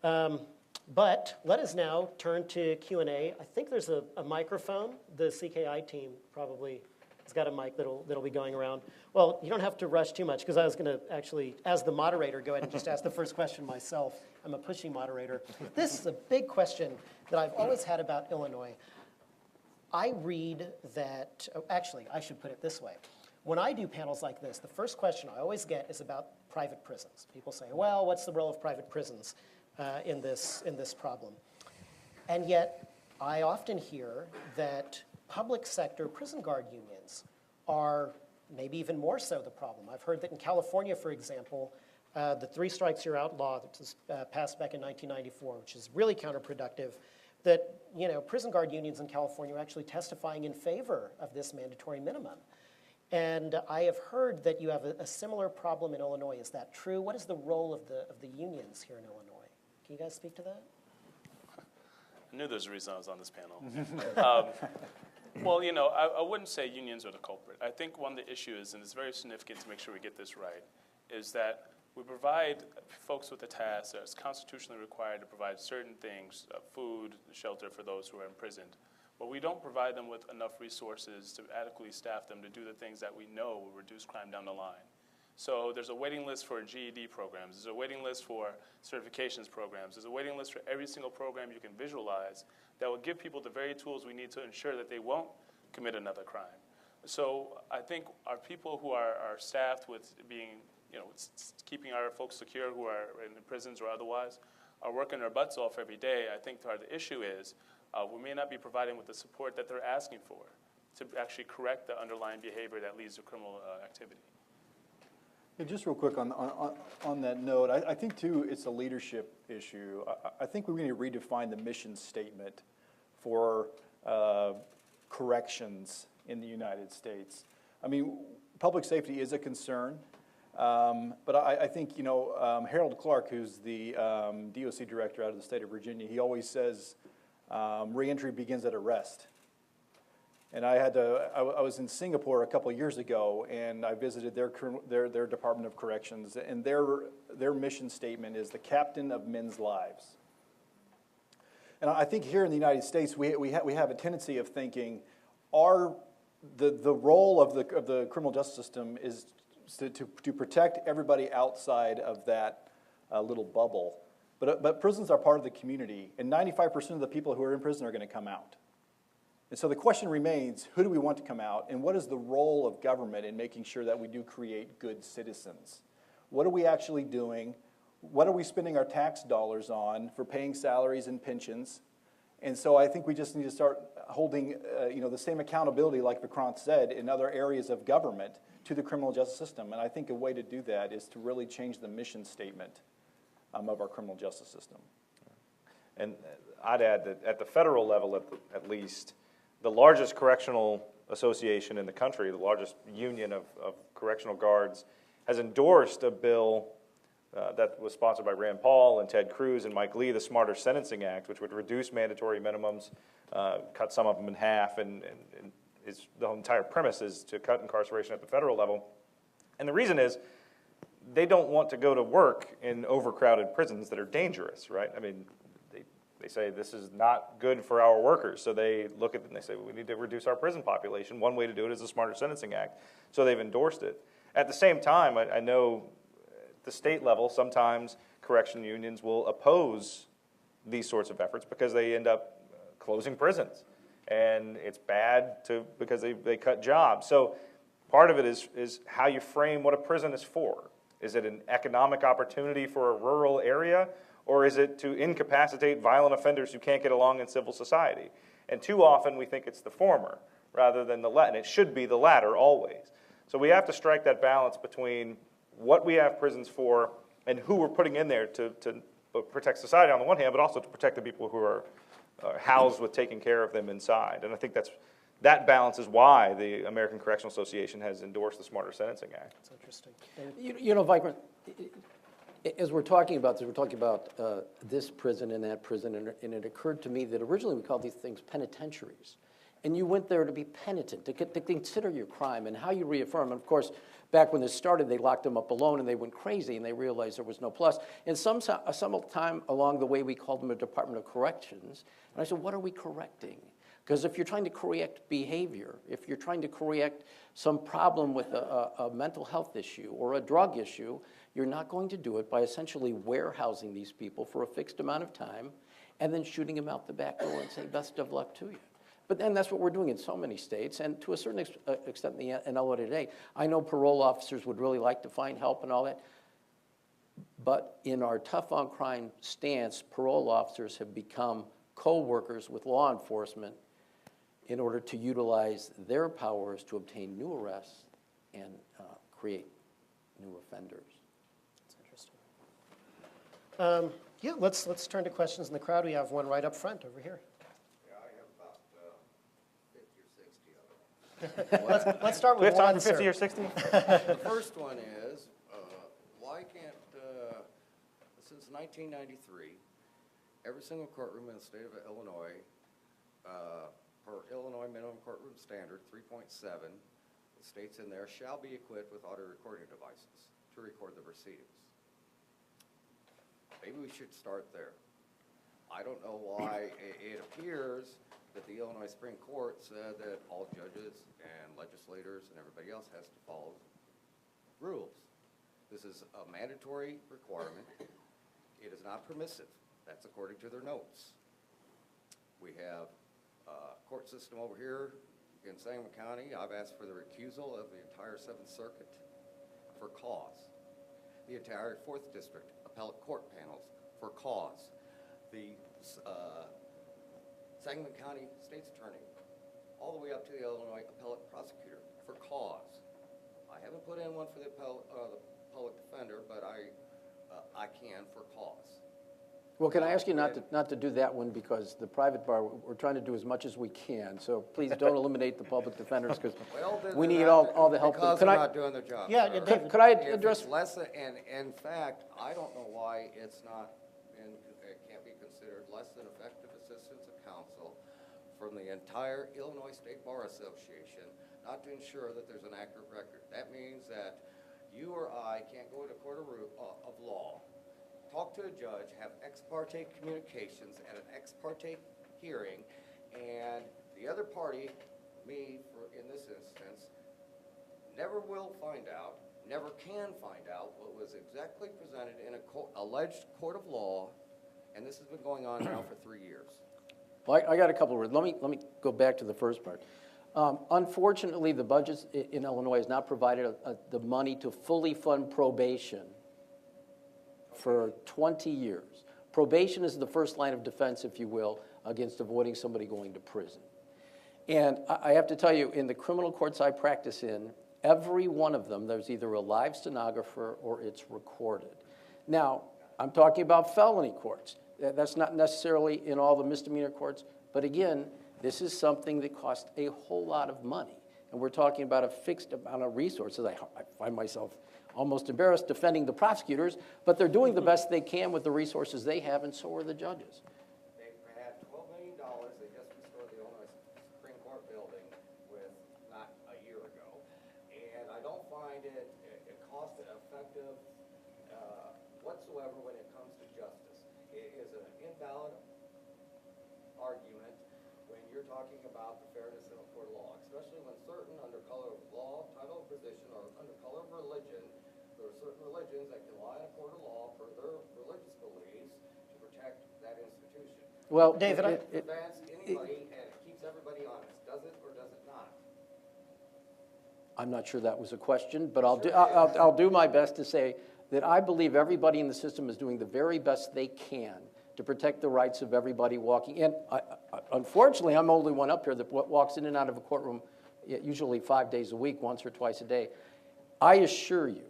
But let us now turn to Q&A. I think there's a microphone. The CKI team probably has got a mic that'll be going around. Well, you don't have to rush too much, because I was going to actually, as the moderator, go ahead and just ask the first question myself. I'm a pushy moderator. This is a big question that I've always had about Illinois. I read that, actually, I should put it this way. When I do panels like this, the first question I always get is about private prisons. People say, well, what's the role of private prisons in this problem? And yet, I often hear that public sector prison guard unions are maybe even more so the problem. I've heard that in California, for example, the 3 strikes you're out law that was passed back in 1994, which is really counterproductive, that, you know, prison guard unions in California are actually testifying in favor of this mandatory minimum. And I have heard that you have a similar problem in Illinois. Is that true? What is the role of the unions here in Illinois? Can you guys speak to that? I knew there's a reason I was on this panel. Well, you know, I wouldn't say unions are the culprit. I think one of the issues, and it's very significant to make sure we get this right, is that we provide folks with a task that's constitutionally required to provide certain things, food, shelter for those who are imprisoned. But we don't provide them with enough resources to adequately staff them to do the things that we know will reduce crime down the line. So there's a waiting list for GED programs. There's a waiting list for certifications programs. There's a waiting list for every single program you can visualize that will give people the very tools we need to ensure that they won't commit another crime. So I think our people who are staffed with being, you know, keeping our folks secure who are in the prisons or otherwise are working their butts off every day. I think part of the issue is we may not be providing with the support that they're asking for to actually correct the underlying behavior that leads to criminal activity. Yeah, just real quick on that note, I think, too, it's a leadership issue. I think we need to redefine the mission statement for corrections in the United States. I mean, public safety is a concern, but I think, you know, Harold Clark, who's the DOC director out of the state of Virginia, he always says Reentry begins at arrest. And I was in Singapore a couple of years ago, and I visited their Department of Corrections, and their mission statement is the captain of men's lives. And I think here in the United States, we have a tendency of thinking, the role of the criminal justice system is to protect everybody outside of that little bubble. But prisons are part of the community, and 95% of the people who are in prison are going to come out. And so the question remains, who do we want to come out, and what is the role of government in making sure that we do create good citizens? What are we actually doing? What are we spending our tax dollars on for paying salaries and pensions? And so I think we just need to start holding the same accountability, like Vikrant said, in other areas of government to the criminal justice system. And I think a way to do that is to really change the mission statement of our criminal justice system. And I'd add that at the federal level, at least, the largest correctional association in the country, the largest union of correctional guards, has endorsed a bill that was sponsored by Rand Paul and Ted Cruz and Mike Lee, the Smarter Sentencing Act, which would reduce mandatory minimums, cut some of them in half, and the entire premise is to cut incarceration at the federal level. And the reason is they don't want to go to work in overcrowded prisons that are dangerous, right? I mean, they say this is not good for our workers, so they look at it and they say, well, we need to reduce our prison population. One way to do it is the Smarter Sentencing Act, so they've endorsed it. At the same time, I know at the state level, sometimes correction unions will oppose these sorts of efforts because they end up closing prisons, and it's bad because they cut jobs. So part of it is how you frame what a prison is for. Is it an economic opportunity for a rural area, or is it to incapacitate violent offenders who can't get along in civil society? And too often we think it's the former rather than the latter, and it should be the latter always. So we have to strike that balance between what we have prisons for and who we're putting in there to protect society on the one hand, but also to protect the people who are housed with taking care of them inside. And I think that balance is why the American Correctional Association has endorsed the Smarter Sentencing Act. That's interesting. You know, Vikrant, as we're talking about this, we're talking about this prison and that prison, and it occurred to me that originally we called these things penitentiaries. And you went there to be penitent, to consider your crime and how you reaffirm. And of course, back when this started, they locked them up alone and they went crazy and they realized there was no plus. And some time along the way, we called them a Department of Corrections. And I said, what are we correcting? Because if you're trying to correct behavior, if you're trying to correct some problem with a mental health issue or a drug issue, you're not going to do it by essentially warehousing these people for a fixed amount of time and then shooting them out the back door and say, best of luck to you. But then that's what we're doing in so many states, and to a certain extent in Illinois today. I know parole officers would really like to find help and all that, but in our tough on crime stance, parole officers have become co-workers with law enforcement in order to utilize their powers to obtain new arrests and create new offenders. That's interesting. Yeah, let's turn to questions in the crowd. We have one right up front over here. Let's start with we have time one, for 50 sir. or 60? The first one is, why can't, since 1993, every single courtroom in the state of Illinois, for Illinois minimum courtroom standard 3.7, the states in there shall be equipped with audio recording devices to record the proceedings. Maybe we should start there. I don't know why it appears that the Illinois Supreme Court said that all judges and legislators and everybody else has to follow rules. This is a mandatory requirement. It is not permissive. That's according to their notes. We have a court system over here in Sangamon County. I've asked for the recusal of the entire 7th Circuit for cause. The entire 4th District appellate court panels for cause. The Sangamon County State's Attorney, all the way up to the Illinois Appellate Prosecutor for cause. I haven't put in one for the public defender, but I can for cause. Well, can I ask you not to do that one, because the private bar, we're trying to do as much as we can. So please don't eliminate the public defenders, because we need all the help. Because they're not doing their job. Yeah, sir. David. Could I If address? it's less than, and in fact, I don't know why it's not, and it can't be considered less than effective assistance of counsel from the entire Illinois State Bar Association not to ensure that there's an accurate record. That means that you or I can't go to a court of law, talk to a judge, have ex parte communications at an ex parte hearing, and the other party, me in this instance, never will find out, never can find out what was exactly presented in a alleged court of law, and this has been going on now for 3 years. Well, I got a couple of words. Let me go back to the first part. Unfortunately, the budget in Illinois has not provided the money to fully fund probation for 20 years. Probation is the first line of defense, if you will, against avoiding somebody going to prison. And I have to tell you, in the criminal courts I practice in, every one of them, there's either a live stenographer or it's recorded. Now, I'm talking about felony courts. That's not necessarily in all the misdemeanor courts, but again, this is something that costs a whole lot of money. And we're talking about a fixed amount of resources. I find myself almost embarrassed defending the prosecutors, but they're doing the best they can with the resources they have, and so are the judges. They had $12 million they just restored the Illinois Supreme Court building with not a year ago. And I don't find it cost effective whatsoever when it comes to justice. It is an invalid argument when you're talking about the fairness of a court of law, especially when certain, under color of law, title of position, or under color of religion, there are certain religions that can lie in a court of law for their religious beliefs to protect that institution. Well, David, It prevents anybody and it keeps everybody honest. Does it or does it not? I'm not sure that was a question, but I'll do my best to say that I believe everybody in the system is doing the very best they can to protect the rights of everybody walking in. Unfortunately, I'm the only one up here that walks in and out of a courtroom usually 5 days a week, once or twice a day. I assure you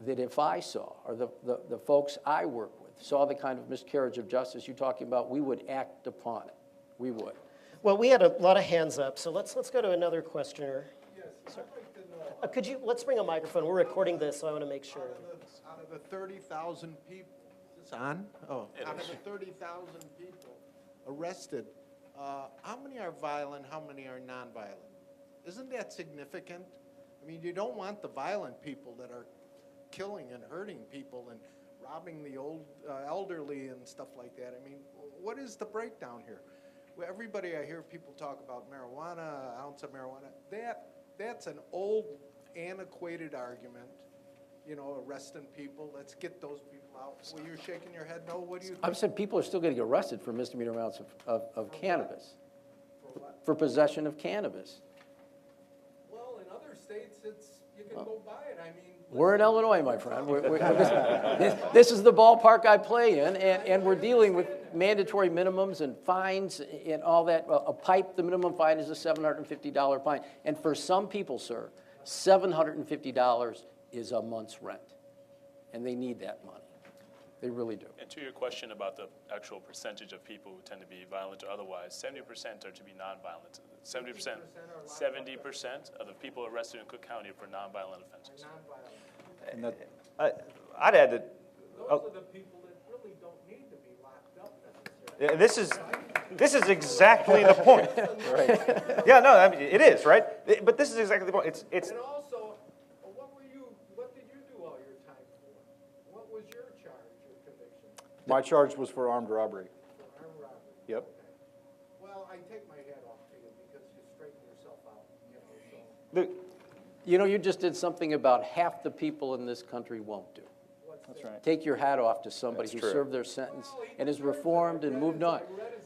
that if I saw, or the folks I work with, saw the kind of miscarriage of justice you're talking about, we would act upon it. We would. Well, we had a lot of hands up, so let's go to another questioner. Yes, I'd like to know. Let's bring a microphone. We're recording this, so I want to make sure. Out of the 30,000 people, is this on? Oh, out of the 30,000 people arrested, how many are violent, how many are nonviolent? Isn't that significant? I mean, you don't want the violent people that are killing and hurting people and robbing the old elderly and stuff like that. I mean, what is the breakdown here? Well, everybody, I hear people talk about marijuana, an ounce of marijuana. That's an old, antiquated argument. You know, arresting people. Let's get those people out. Well, you're shaking your head. No, what do you think? I've said people are still getting arrested for misdemeanor amounts of cannabis. For what? For possession of cannabis. Well, in other states, you can go buy it. I mean, We're in Illinois, my friend. This is the ballpark I play in, and we're dealing with mandatory minimums and fines and all that. A pipe, the minimum fine is a $750 fine. And for some people, sir, $750 is a month's rent. And they need that money. They really do. And to your question about the actual percentage of people who tend to be violent or otherwise, 70% are to be nonviolent. 70% of the people arrested in Cook County are for nonviolent offenses. nonviolent. And I'd add that Those are the people that really don't need to be locked up necessarily. this is exactly the point. Yeah, no, I mean, it is, right? But this is exactly the point. It's And also, what did you do all your time for? What was your charge or conviction My charge was for armed robbery. for armed robbery? Yep. Okay. Well, I take my hat off to you because you straighten yourself out, you know, so. You know, you just did something about half the people in this country won't do. That's right. Take your hat off to somebody That's who true. served their sentence Well, he and is deserves it. reformed I and read moved his- on. I read his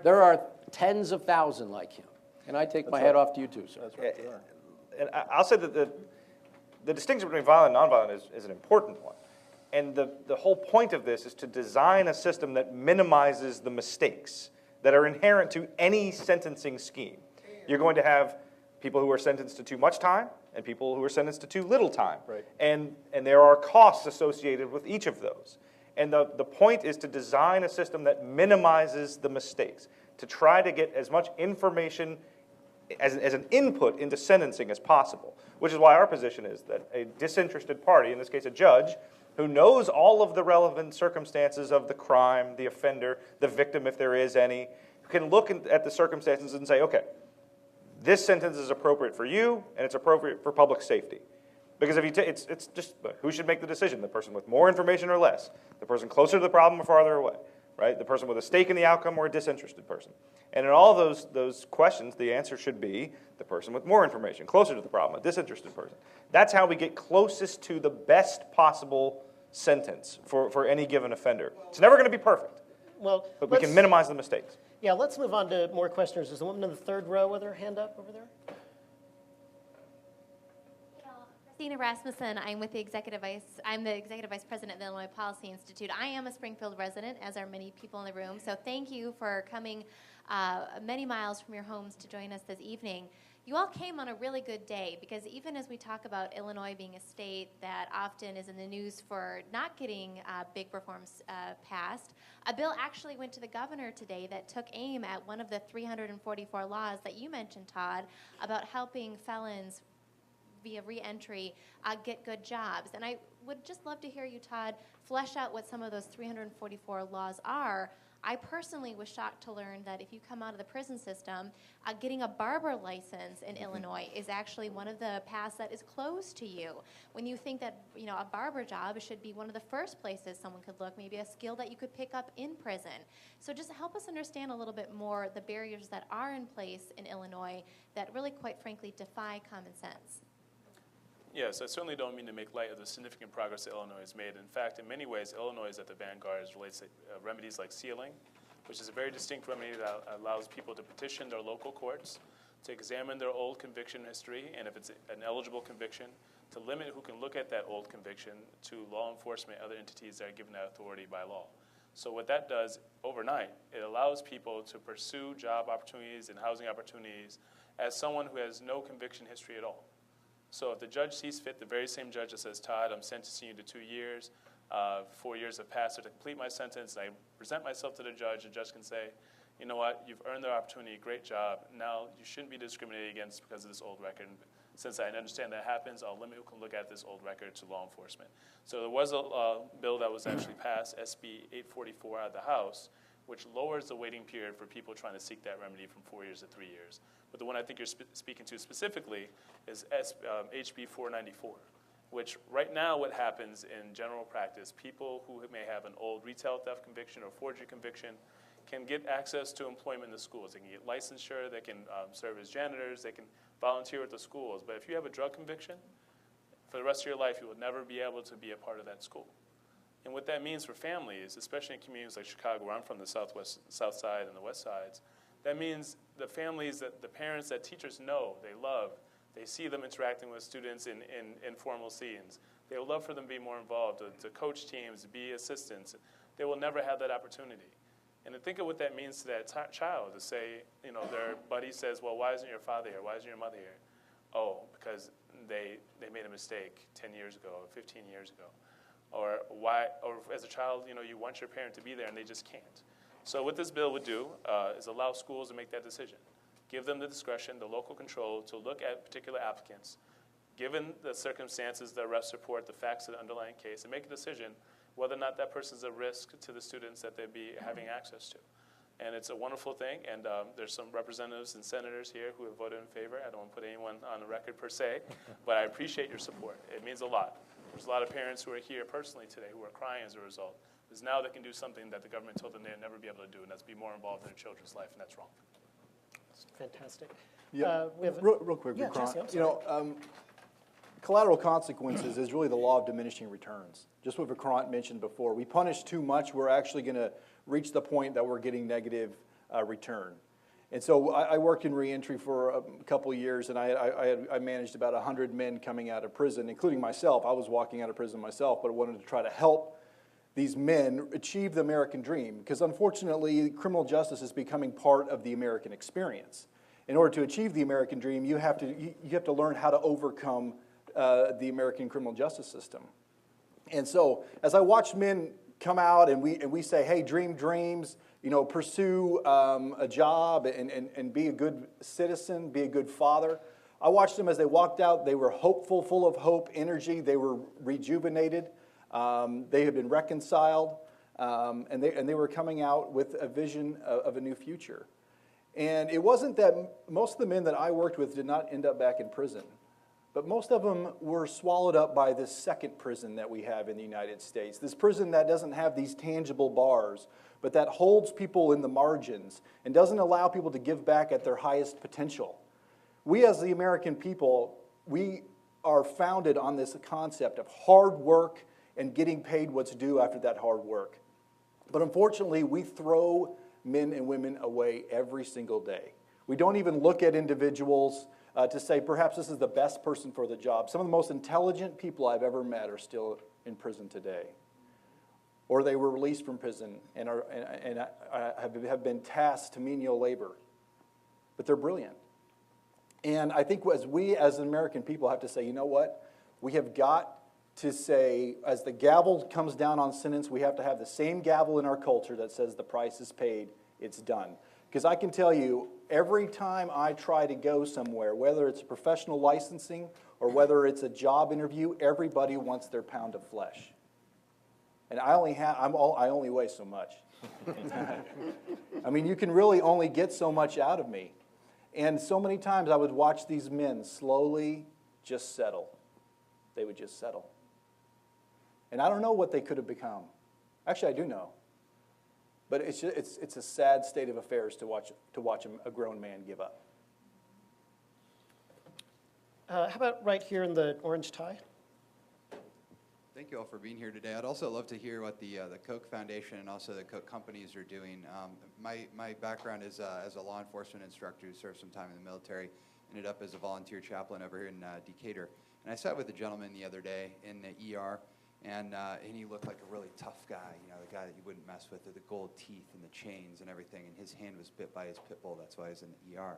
There are tens of thousands like him. And I take my hat off to you too, sir. That's right. There are. and I'll say that the distinction between violent and nonviolent is an important one. And the whole point of this is to design a system that minimizes the mistakes that are inherent to any sentencing scheme. You're going to have people who are sentenced to too much time and people who are sentenced to too little time. Right. And there are costs associated with each of those. And the point is to design a system that minimizes the mistakes, to try to get as much information as an input into sentencing as possible, which is why our position is that a disinterested party, in this case a judge, who knows all of the relevant circumstances of the crime, the offender, the victim if there is any, can look at the circumstances and say, okay, this sentence is appropriate for you, and it's appropriate for public safety. Because if you it's just who should make the decision? The person with more information or less? The person closer to the problem or farther away? Right? The person with a stake in the outcome or a disinterested person? And in all those questions, the answer should be the person with more information, closer to the problem, a disinterested person. That's how we get closest to the best possible sentence for any given offender. It's never going to be perfect, Well, but we can minimize the mistakes. Yeah, let's move on to more questioners. There's a woman in the third row with her hand up over there. Christina Rasmussen, I'm the Executive Vice President of the Illinois Policy Institute. I am a Springfield resident, as are many people in the room, so thank you for coming many miles from your homes to join us this evening. You all came on a really good day, because even as we talk about Illinois being a state that often is in the news for not getting big reforms passed, a bill actually went to the governor today that took aim at one of the 344 laws that you mentioned, Todd, about helping felons via reentry get good jobs. And I would just love to hear you, Todd, flesh out what some of those 344 laws are. I personally was shocked to learn that if you come out of the prison system, getting a barber license in Illinois is actually one of the paths that is closed to you. When you think that a barber job should be one of the first places someone could look, maybe a skill that you could pick up in prison. So just help us understand a little bit more the barriers that are in place in Illinois that really, quite frankly, defy common sense. Yes, I certainly don't mean to make light of the significant progress that Illinois has made. In fact, in many ways, Illinois is at the vanguard as relates to remedies like sealing, which is a very distinct remedy that allows people to petition their local courts to examine their old conviction history, and if it's an eligible conviction, to limit who can look at that old conviction to law enforcement and other entities that are given that authority by law. So what that does overnight, it allows people to pursue job opportunities and housing opportunities as someone who has no conviction history at all. So if the judge sees fit, the very same judge that says, Todd, I'm sentencing you to 2 years, 4 years have passed to complete my sentence, and I present myself to the judge can say, you know what, you've earned the opportunity, great job, now you shouldn't be discriminated against because of this old record. Since I understand that happens, I'll limit who can look at this old record to law enforcement. So there was a bill that was actually passed, SB 844 out of the House, which lowers the waiting period for people trying to seek that remedy from 4 years to 3 years. But the one I think you're speaking to specifically is HB 494, which right now what happens in general practice, people who may have an old retail theft conviction or forgery conviction can get access to employment in the schools. They can get licensure, they can serve as janitors, they can volunteer at the schools. But if you have a drug conviction, for the rest of your life, you will never be able to be a part of that school. And what that means for families, especially in communities like Chicago, where I'm from, the south side and the west sides, that means the families, that the parents that teachers know, they love, they see them interacting with students in informal scenes. They would love for them to be more involved, to coach teams, to be assistants. They will never have that opportunity. And to think of what that means to that child, to say, their buddy says, well, why isn't your father here? Why isn't your mother here? Oh, because they made a mistake 10 years ago or 15 years ago. Or as a child, you want your parent to be there and they just can't. So what this bill would do is allow schools to make that decision. Give them the discretion, the local control to look at particular applicants, given the circumstances, the arrest report, the facts of the underlying case, and make a decision whether or not that person's a risk to the students that they'd be having access to. And it's a wonderful thing, and there's some representatives and senators here who have voted in favor. I don't want to put anyone on the record per se, but I appreciate your support. It means a lot. There's a lot of parents who are here personally today who are crying as a result, because now they can do something that the government told them they'd never be able to do, and that's be more involved in their children's life, and that's wrong. Fantastic. Yeah, we have real quick, yeah, Grant. Jesse, I'm sorry. Collateral consequences is really the law of diminishing returns. Just what Vikrant mentioned before. We punish too much, we're actually going to reach the point that we're getting negative return. And so I worked in reentry for a couple of years, and I managed about 100 men coming out of prison, including myself. I was walking out of prison myself, but I wanted to try to help these men achieve the American dream, because unfortunately, criminal justice is becoming part of the American experience. In order to achieve the American dream, you have to learn how to overcome the American criminal justice system. And so, as I watched men come out and we say, hey, dream dreams, pursue a job and be a good citizen, be a good father. I watched them as they walked out. They were hopeful, full of hope, energy. They were rejuvenated. They had been reconciled, and they were coming out with a vision of a new future. And it wasn't that most of the men that I worked with did not end up back in prison, but most of them were swallowed up by this second prison that we have in the United States. This prison that doesn't have these tangible bars, but that holds people in the margins and doesn't allow people to give back at their highest potential. We as the American people, we are founded on this concept of hard work and getting paid what's due after that hard work. But unfortunately, we throw men and women away every single day. We don't even look at individuals to say, perhaps this is the best person for the job. Some of the most intelligent people I've ever met are still in prison today. Or they were released from prison and have been tasked to menial labor. But they're brilliant. And I think as we as American people have to say, you know what? We have got to say, as the gavel comes down on sentence, we have to have the same gavel in our culture that says the price is paid, it's done. Because I can tell you, every time I try to go somewhere, whether it's professional licensing or whether it's a job interview, everybody wants their pound of flesh. And I only weigh so much. I mean, you can really only get so much out of me. And so many times I would watch these men slowly just settle. They would just settle. And I don't know what they could have become. Actually, I do know. But it's a sad state of affairs to watch a grown man give up. How about right here in the orange tie? Thank you all for being here today. I'd also love to hear what the Koch Foundation and also the Koch companies are doing. My background is as a law enforcement instructor who served some time in the military, ended up as a volunteer chaplain over here in Decatur. And I sat with a gentleman the other day in the ER, and he looked like a really tough guy, you know, the guy that you wouldn't mess with, with the gold teeth and the chains and everything, and his hand was bit by his pit bull. That's why he was in the ER.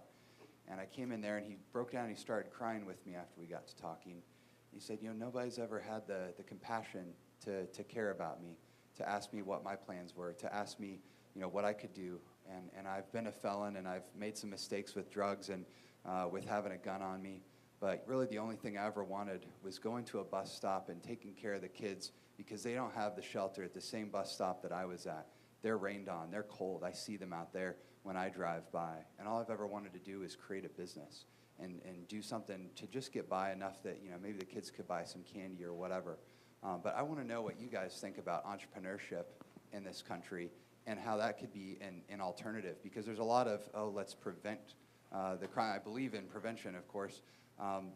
And I came in there, and he broke down, and he started crying with me after we got to talking. He said, you know, nobody's ever had the compassion to care about me, to ask me what my plans were, to ask me, you know, what I could do. And I've been a felon, and I've made some mistakes with drugs and with having a gun on me. But really the only thing I ever wanted was going to a bus stop and taking care of the kids because they don't have the shelter at the same bus stop that I was at. They're rained on. They're cold. I see them out there when I drive by. And all I've ever wanted to do is create a business and do something to just get by enough that, you know, maybe the kids could buy some candy or whatever. But I want to know what you guys think about entrepreneurship in this country and how that could be an alternative. Because there's a lot of, let's prevent the crime. I believe in prevention, of course.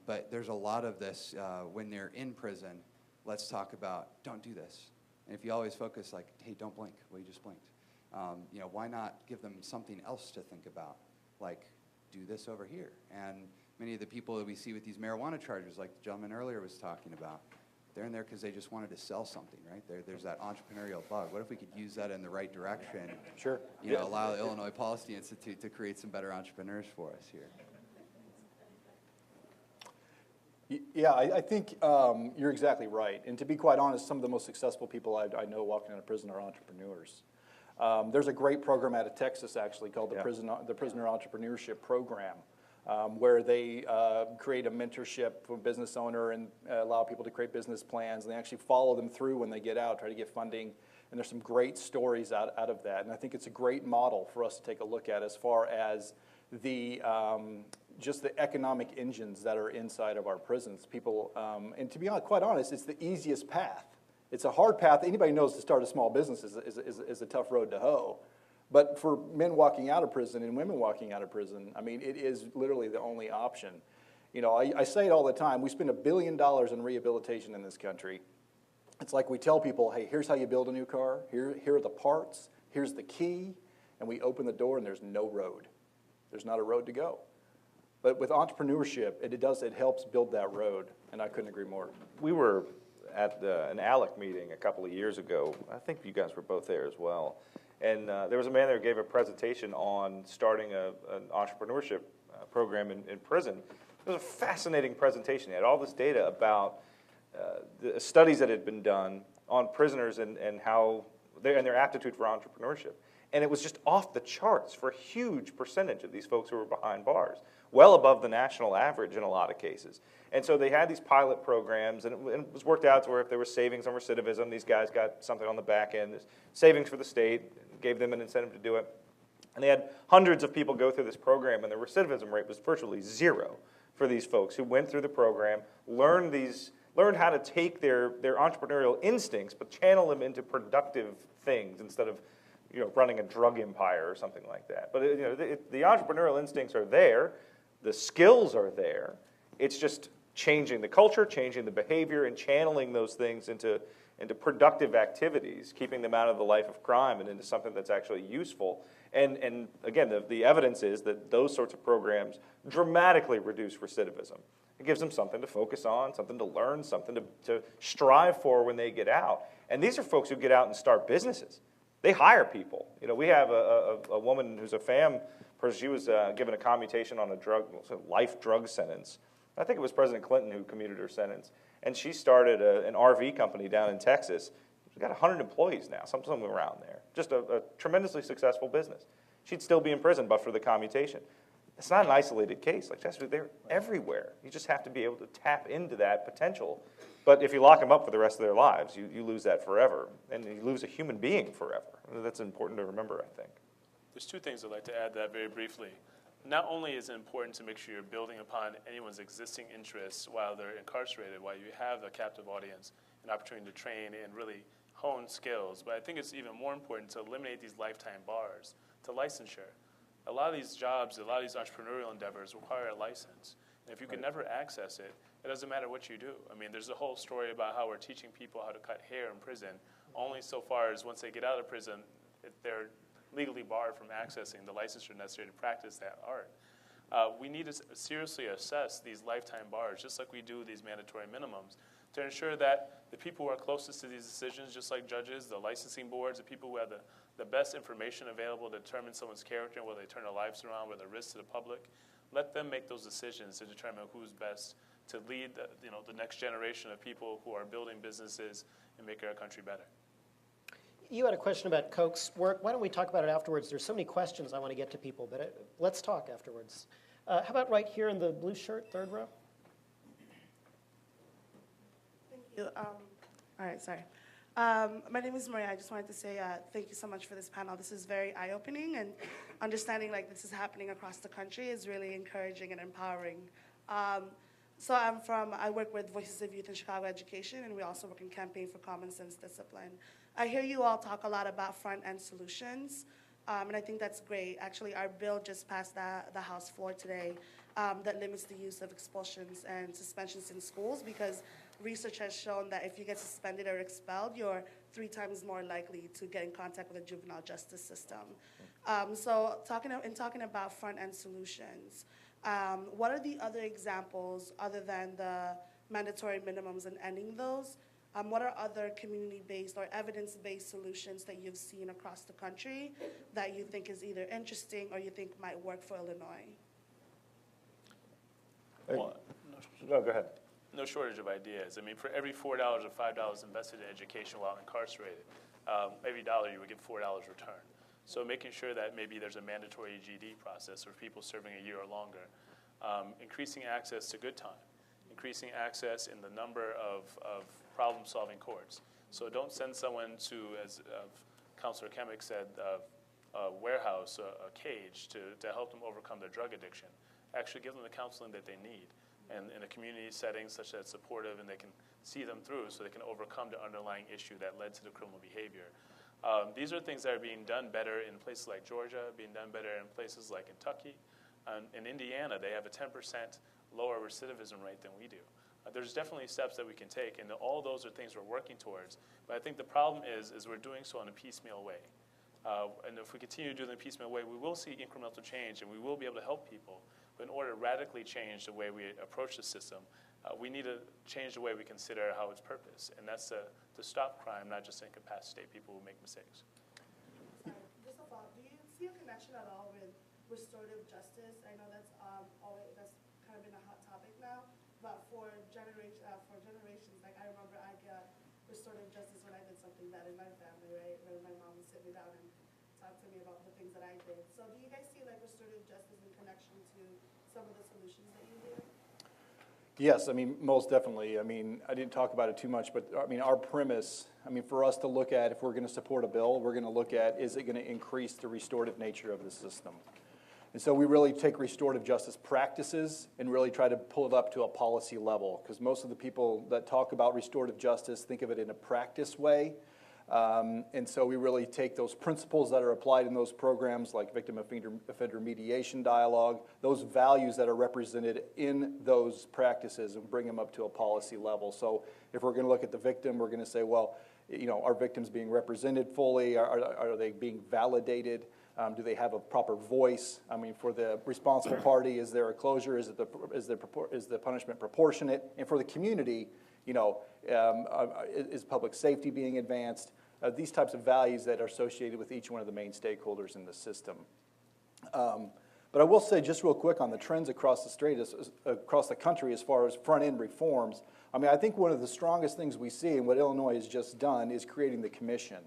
But there's a lot of this when they're in prison, let's talk about, don't do this. And if you always focus like, hey, don't blink, well, you just blinked. You know, why not give them something else to think about? Like, do this over here. And many of the people that we see with these marijuana charges, like the gentleman earlier was talking about, they're in there because they just wanted to sell something, right? There's that entrepreneurial bug. What if we could use that in the right direction? Sure. You know, allow the Illinois Policy Institute to create some better entrepreneurs for us here. Yeah, I think you're exactly right. And to be quite honest, some of the most successful people I know walking out of prison are entrepreneurs. There's a great program out of Texas, actually, called the Prisoner Entrepreneurship Program, where they create a mentorship for a business owner and allow people to create business plans. And they actually follow them through when they get out, try to get funding. And there's some great stories out of that. And I think it's a great model for us to take a look at as far as the just the economic engines that are inside of our prisons. People, and to be quite honest, it's the easiest path. It's a hard path. Anybody knows to start a small business is a tough road to hoe. But for men walking out of prison and women walking out of prison, I mean, it is literally the only option. You know, I say it all the time. We spend $1 billion in rehabilitation in this country. It's like we tell people, hey, here's how you build a new car. Here are the parts. Here's the key. And we open the door and there's no road. There's not a road to go. But with entrepreneurship, it helps build that road. And I couldn't agree more. We were at an ALEC meeting a couple of years ago. I think you guys were both there as well. And there was a man there who gave a presentation on starting an entrepreneurship program in prison. It was a fascinating presentation. He had all this data about the studies that had been done on prisoners and how their aptitude for entrepreneurship. And it was just off the charts for a huge percentage of these folks who were behind bars, well above the national average in a lot of cases. And so they had these pilot programs, and it was worked out to where if there was savings on recidivism, these guys got something on the back end. There's savings for the state, gave them an incentive to do it. And they had hundreds of people go through this program, and the recidivism rate was virtually zero for these folks who went through the program, learned how to take their entrepreneurial instincts, but channel them into productive things instead of running a drug empire or something like that. But the entrepreneurial instincts are there, the skills are there. It's just changing the culture, changing the behavior, and channeling those things into productive activities, keeping them out of the life of crime and into something that's actually useful. And again, the evidence is that those sorts of programs dramatically reduce recidivism. It gives them something to focus on, something to learn, something to strive for when they get out. And these are folks who get out and start businesses. They hire people. We have a woman who's a FAM person. She was given a commutation on a life drug sentence. I think it was President Clinton who commuted her sentence. And she started an RV company down in Texas. She's got 100 employees now, something around there. Just a tremendously successful business. She'd still be in prison but for the commutation. It's not an isolated case. Like they're everywhere. You just have to be able to tap into that potential. But if you lock them up for the rest of their lives, you lose that forever. And you lose a human being forever. That's important to remember, I think. There's two things I'd like to add to that very briefly. Not only is it important to make sure you're building upon anyone's existing interests while they're incarcerated, while you have a captive audience, an opportunity to train and really hone skills, but I think it's even more important to eliminate these lifetime bars to licensure. A lot of these jobs, a lot of these entrepreneurial endeavors require a license. And if you can never access it, it doesn't matter what you do. I mean, there's a whole story about how we're teaching people how to cut hair in prison, only so far as once they get out of prison, they're legally barred from accessing the licensure necessary to practice that art. We need to seriously assess these lifetime bars, just like we do these mandatory minimums, to ensure that the people who are closest to these decisions, just like judges, the licensing boards, the people who have the best information available to determine someone's character and whether they turn their lives around, whether they're risks to the public, let them make those decisions to determine who's best to lead the next generation of people who are building businesses and making our country better. You had a question about Coke's work. Why don't we talk about it afterwards? There's so many questions I want to get to people, but let's talk afterwards. How about right here in the blue shirt, third row? Thank you. All right, sorry. My name is Maria. I just wanted to say thank you so much for this panel. This is very eye-opening, and understanding this is happening across the country is really encouraging and empowering. So I work with Voices of Youth in Chicago Education, and we also work in Campaign for Common Sense Discipline. I hear you all talk a lot about front-end solutions, and I think that's great. Actually, our bill just passed the House floor today that limits the use of expulsions and suspensions in schools, because research has shown that if you get suspended or expelled, you're 3 times more likely to get in contact with the juvenile justice system. So talking about front-end solutions, what are the other examples other than the mandatory minimums and ending those? What are other community-based or evidence-based solutions that you've seen across the country that you think is either interesting or you think might work for Illinois? Well, no, go ahead. No shortage of ideas. I mean, for every $4 or $5 invested in education while incarcerated, every dollar you would get $4 returned. So making sure that maybe there's a mandatory GED process for people serving a year or longer, increasing access to good time, increasing access in the number of problem-solving courts. So don't send someone to, as Councilor Kemick said, a warehouse, a cage to help them overcome their drug addiction. Actually give them the counseling that they need, and in a community setting such that it's supportive and they can see them through so they can overcome the underlying issue that led to the criminal behavior. These are things that are being done better in places like Georgia, being done better in places like Kentucky. In Indiana, they have a 10% lower recidivism rate than we do. There's definitely steps that we can take, and all those are things we're working towards. But I think the problem is we're doing so in a piecemeal way. And if we continue to do it in a piecemeal way, we will see incremental change, and we will be able to help people. But in order to radically change the way we approach the system, we need to change the way we consider how it's purpose, and that's to stop crime, not just incapacitate people who make mistakes. Sorry, just a thought. Do you see a connection at all with restorative justice? I know that's that's kind of been a hot topic now, but for generations, like I remember I got restorative justice when I did something bad in my family, right? When my mom would sit me down and talk to me about the things that I did. So do you guys see restorative justice in connection to some of the solutions that you do? Yes, I mean, most definitely. I mean, I didn't talk about it too much, but I mean, our premise, I mean, for us to look at, if we're going to support a bill, we're going to look at, is it going to increase the restorative nature of the system? And so we really take restorative justice practices and really try to pull it up to a policy level, because most of the people that talk about restorative justice think of it in a practice way. And so we really take those principles that are applied in those programs, like victim offender mediation dialogue, those values that are represented in those practices, and bring them up to a policy level. So if we're going to look at the victim, we're going to say, well, you know, are victims being represented fully? Are they being validated? Do they have a proper voice? I mean, for the responsible party, is there a closure? Is the punishment proportionate? And for the community, you know, is public safety being advanced? These types of values that are associated with each one of the main stakeholders in the system. But I will say just real quick on the trends across the country as far as front-end reforms. I mean, I think one of the strongest things we see, and what Illinois has just done, is creating the commission.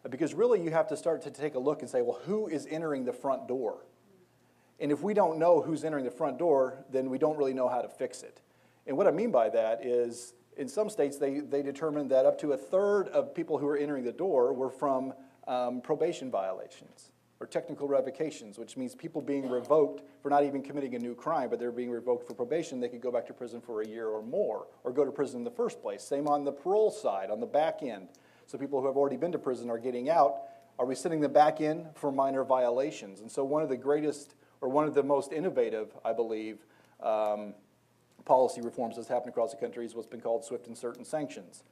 Because really you have to start to take a look and say, well, who is entering the front door? And if we don't know who's entering the front door, then we don't really know how to fix it. And what I mean by that is, in some states, they determined that up to a third of people who are entering the door were from probation violations or technical revocations, which means people being revoked for not even committing a new crime, but they're being revoked for probation. They could go back to prison for a year or more, or go to prison in the first place. Same on the parole side, on the back end. So people who have already been to prison are getting out. Are we sending them back in for minor violations? And so one of the greatest, or one of the most innovative, I believe, policy reforms that's happened across the country is what's been called swift and certain sanctions,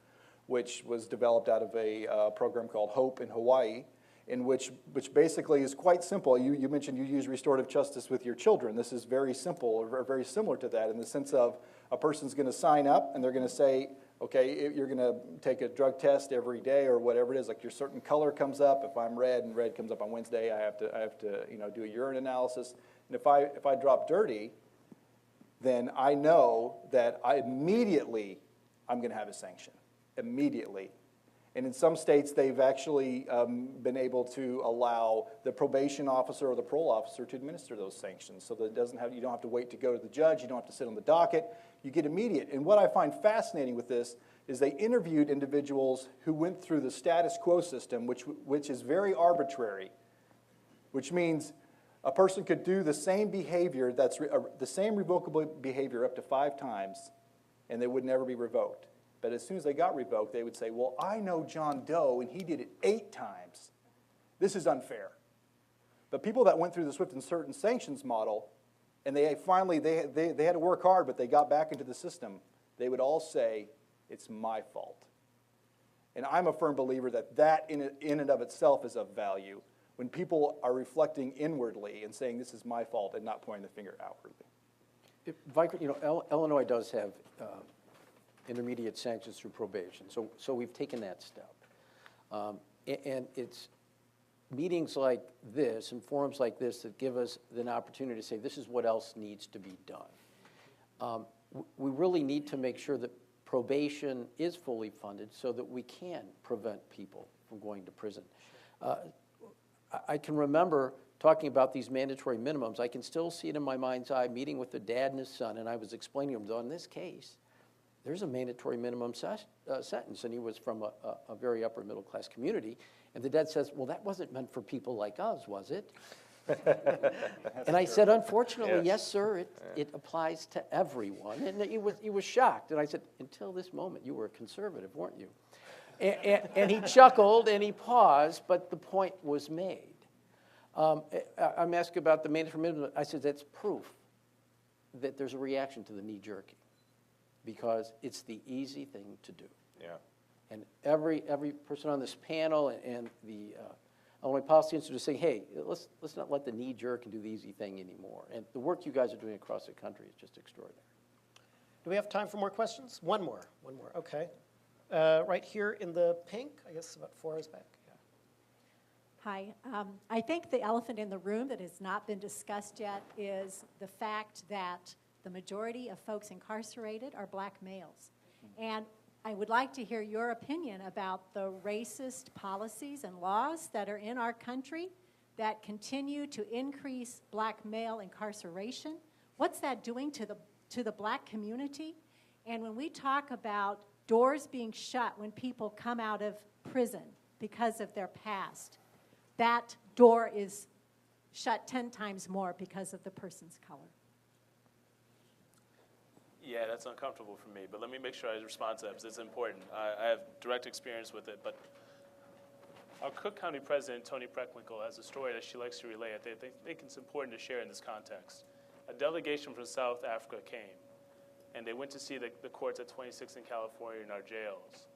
which was developed out of a program called HOPE in Hawaii, in which basically is quite simple. You mentioned you use restorative justice with your children. This is very simple, or very similar to that, in the sense of a person's going to sign up and they're going to say, okay, you're going to take a drug test every day or whatever it is. Like your certain color comes up. If I'm red and red comes up on Wednesday, I have to you know, do a urine analysis. And if I drop dirty, then I know that I'm going to have a sanction immediately. And in some states, they've actually been able to allow the probation officer or the parole officer to administer those sanctions, so that you don't have to wait to go to the judge. You don't have to sit on the docket. You get immediate. And what I find fascinating with this is they interviewed individuals who went through the status quo system, which is very arbitrary, which means a person could do the same behavior, the same revocable behavior up to 5 times, and they would never be revoked. But as soon as they got revoked, they would say, well, I know John Doe, and he did it 8 times. This is unfair. But people that went through the swift and certain sanctions model, and they had to work hard, but they got back into the system, they would all say, it's my fault. And I'm a firm believer that in and of itself is of value, when people are reflecting inwardly and saying, this is my fault, and not pointing the finger outwardly. You know, Illinois does have intermediate sanctions through probation, so we've taken that step. And it's meetings like this and forums like this that give us an opportunity to say, this is what else needs to be done. We really need to make sure that probation is fully funded so that we can prevent people from going to prison. I can remember talking about these mandatory minimums. I can still see it in my mind's eye, meeting with the dad and his son, and I was explaining to him, though, in this case, there's a mandatory minimum sentence, and he was from a very upper middle class community. And the dad says, well, that wasn't meant for people like us, was it? And I said, unfortunately, yes, sir, it applies to everyone. And he was shocked. And I said, until this moment, you were a conservative, weren't you? And he chuckled and he paused, but the point was made. I'm asked about the mandatory minimum. I said, that's proof that there's a reaction to the knee-jerking, because it's the easy thing to do. Yeah. And every person on this panel and the Illinois Policy Institute is saying, hey, let's not let the knee jerk and do the easy thing anymore. And the work you guys are doing across the country is just extraordinary. Do we have time for more questions? One more, okay. Right here in the pink, I guess about 4 rows back. Yeah. Hi. I think the elephant in the room that has not been discussed yet is the fact that the majority of folks incarcerated are black males. And I would like to hear your opinion about the racist policies and laws that are in our country that continue to increase black male incarceration. What's that doing to the black community? And when we talk about doors being shut when people come out of prison because of their past, that door is shut 10 times more because of the person's color. Yeah, that's uncomfortable for me, but let me make sure I respond to that because it's important. I have direct experience with it, but our Cook County president, Toni Preckwinkle, has a story that she likes to relay. I think it's important to share in this context. A delegation from South Africa came, and they went to see the courts at 26 in California and our jails.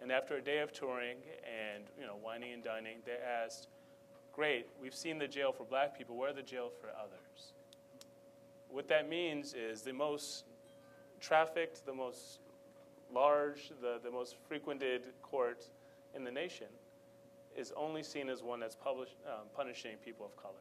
And after a day of touring and whining and dining, they asked, great, we've seen the jail for black people, where are the jail for others? What that means is the most trafficked, the most large, the most frequented court in the nation is only seen as one that's punishing people of color.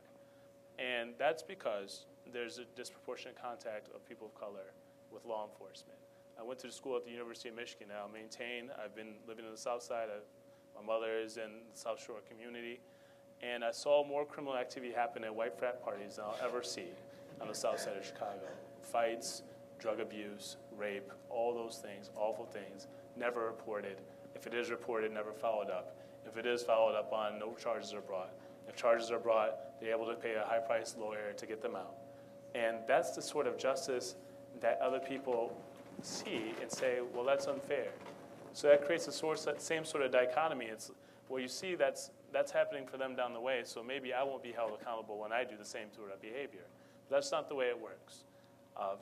And that's because there's a disproportionate contact of people of color with law enforcement. I went to the school at the University of Michigan. I've been living in the South Side. My mother is in the South Shore community. And I saw more criminal activity happen at white frat parties than I'll ever see on the South Side of Chicago. Fights, drug abuse, rape, all those things, awful things, never reported. If it is reported, never followed up. If it is followed up on, no charges are brought. If charges are brought, they're able to pay a high-priced lawyer to get them out. And that's the sort of justice that other people see and say, well, that's unfair. So that creates the same sort of dichotomy. It's, well, you see that's happening for them down the way, so maybe I won't be held accountable when I do the same sort of behavior. But that's not the way it works.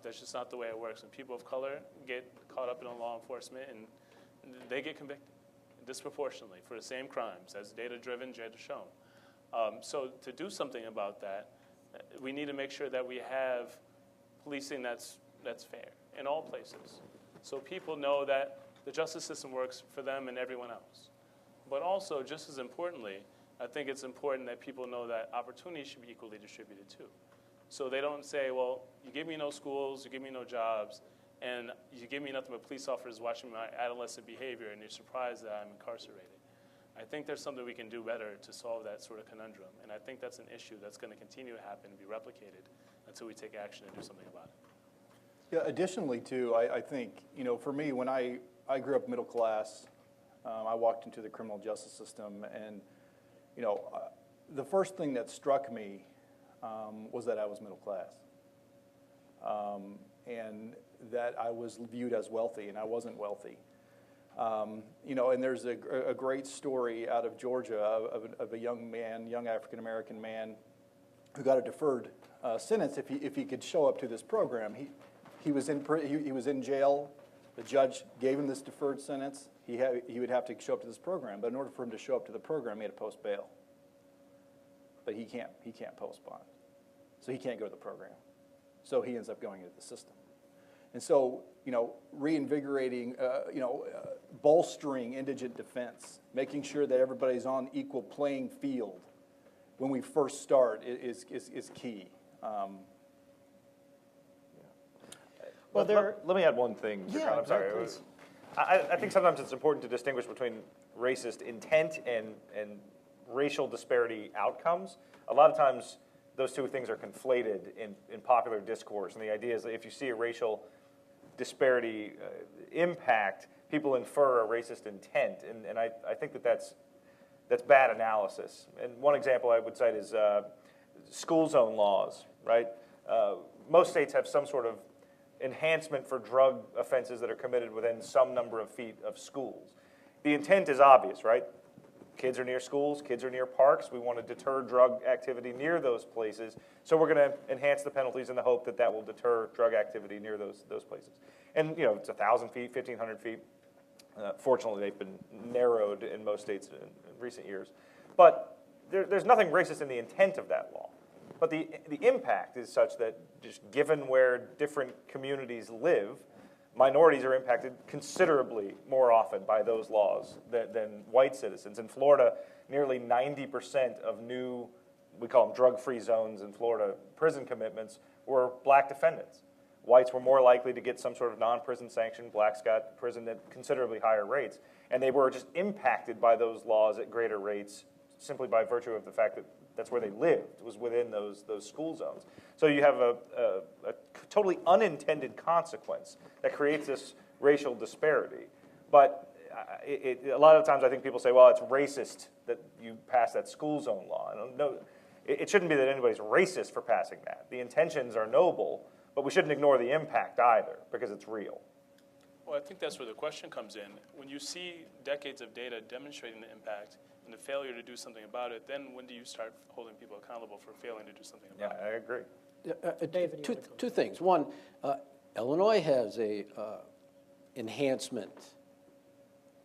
That's just not the way it works. When people of color get caught up in law enforcement, and they get convicted disproportionately for the same crimes as data-driven, data-shown. So to do something about that, we need to make sure that we have policing that's fair in all places, so people know that the justice system works for them and everyone else. But also, just as importantly, I think it's important that people know that opportunity should be equally distributed too. So they don't say, well, you give me no schools, you give me no jobs, and you give me nothing but police officers watching my adolescent behavior, and you're surprised that I'm incarcerated. I think there's something we can do better to solve that sort of conundrum, and I think that's an issue that's going to continue to happen and be replicated until we take action and do something about it. Yeah, additionally, too, I think, for me, when I grew up middle class, I walked into the criminal justice system, and, the first thing that struck me was that I was middle class, and that I was viewed as wealthy, and I wasn't wealthy. And there's a great story out of Georgia of a young African-American man who got a deferred sentence if he could show up to this program. He was in jail. The judge gave him this deferred sentence. He would have to show up to this program, but in order for him to show up to the program, he had to post bail. But he can't post bond, so he can't go to the program. So he ends up going into the system. And so, reinvigorating, bolstering indigent defense, making sure that everybody's on equal playing field when we first start is key. Well, let me add one thing. Yeah, I'm sorry. please. I think sometimes it's important to distinguish between racist intent and racial disparity outcomes. A lot of times, those two things are conflated in popular discourse, and the idea is that if you see a racial disparity impact, people infer a racist intent, and I think that's bad analysis. And one example I would cite is school zone laws, right? Most states have some sort of enhancement for drug offenses that are committed within some number of feet of schools. The intent is obvious, right? Kids are near schools, kids are near parks. We want to deter drug activity near those places. So we're going to enhance the penalties in the hope that that will deter drug activity near those places. And, it's 1,000 feet, 1,500 feet. Fortunately, they've been narrowed in most states in recent years. But there's nothing racist in the intent of that law. But the impact is such that just given where different communities live, minorities are impacted considerably more often by those laws than white citizens. In Florida, nearly 90% of new, we call them drug-free zones in Florida, prison commitments were black defendants. Whites were more likely to get some sort of non-prison sanction. Blacks got prison at considerably higher rates. And they were just impacted by those laws at greater rates simply by virtue of the fact that that's where they lived, was within those school zones. So you have a totally unintended consequence that creates this racial disparity. But a lot of times I think people say, well, it's racist that you pass that school zone law. No, it shouldn't be that anybody's racist for passing that. The intentions are noble, but we shouldn't ignore the impact either, because it's real. Well, I think that's where the question comes in. When you see decades of data demonstrating the impact and the failure to do something about it, then when do you start holding people accountable for failing to do something about it? I agree. David, Two things. One, Illinois has a enhancement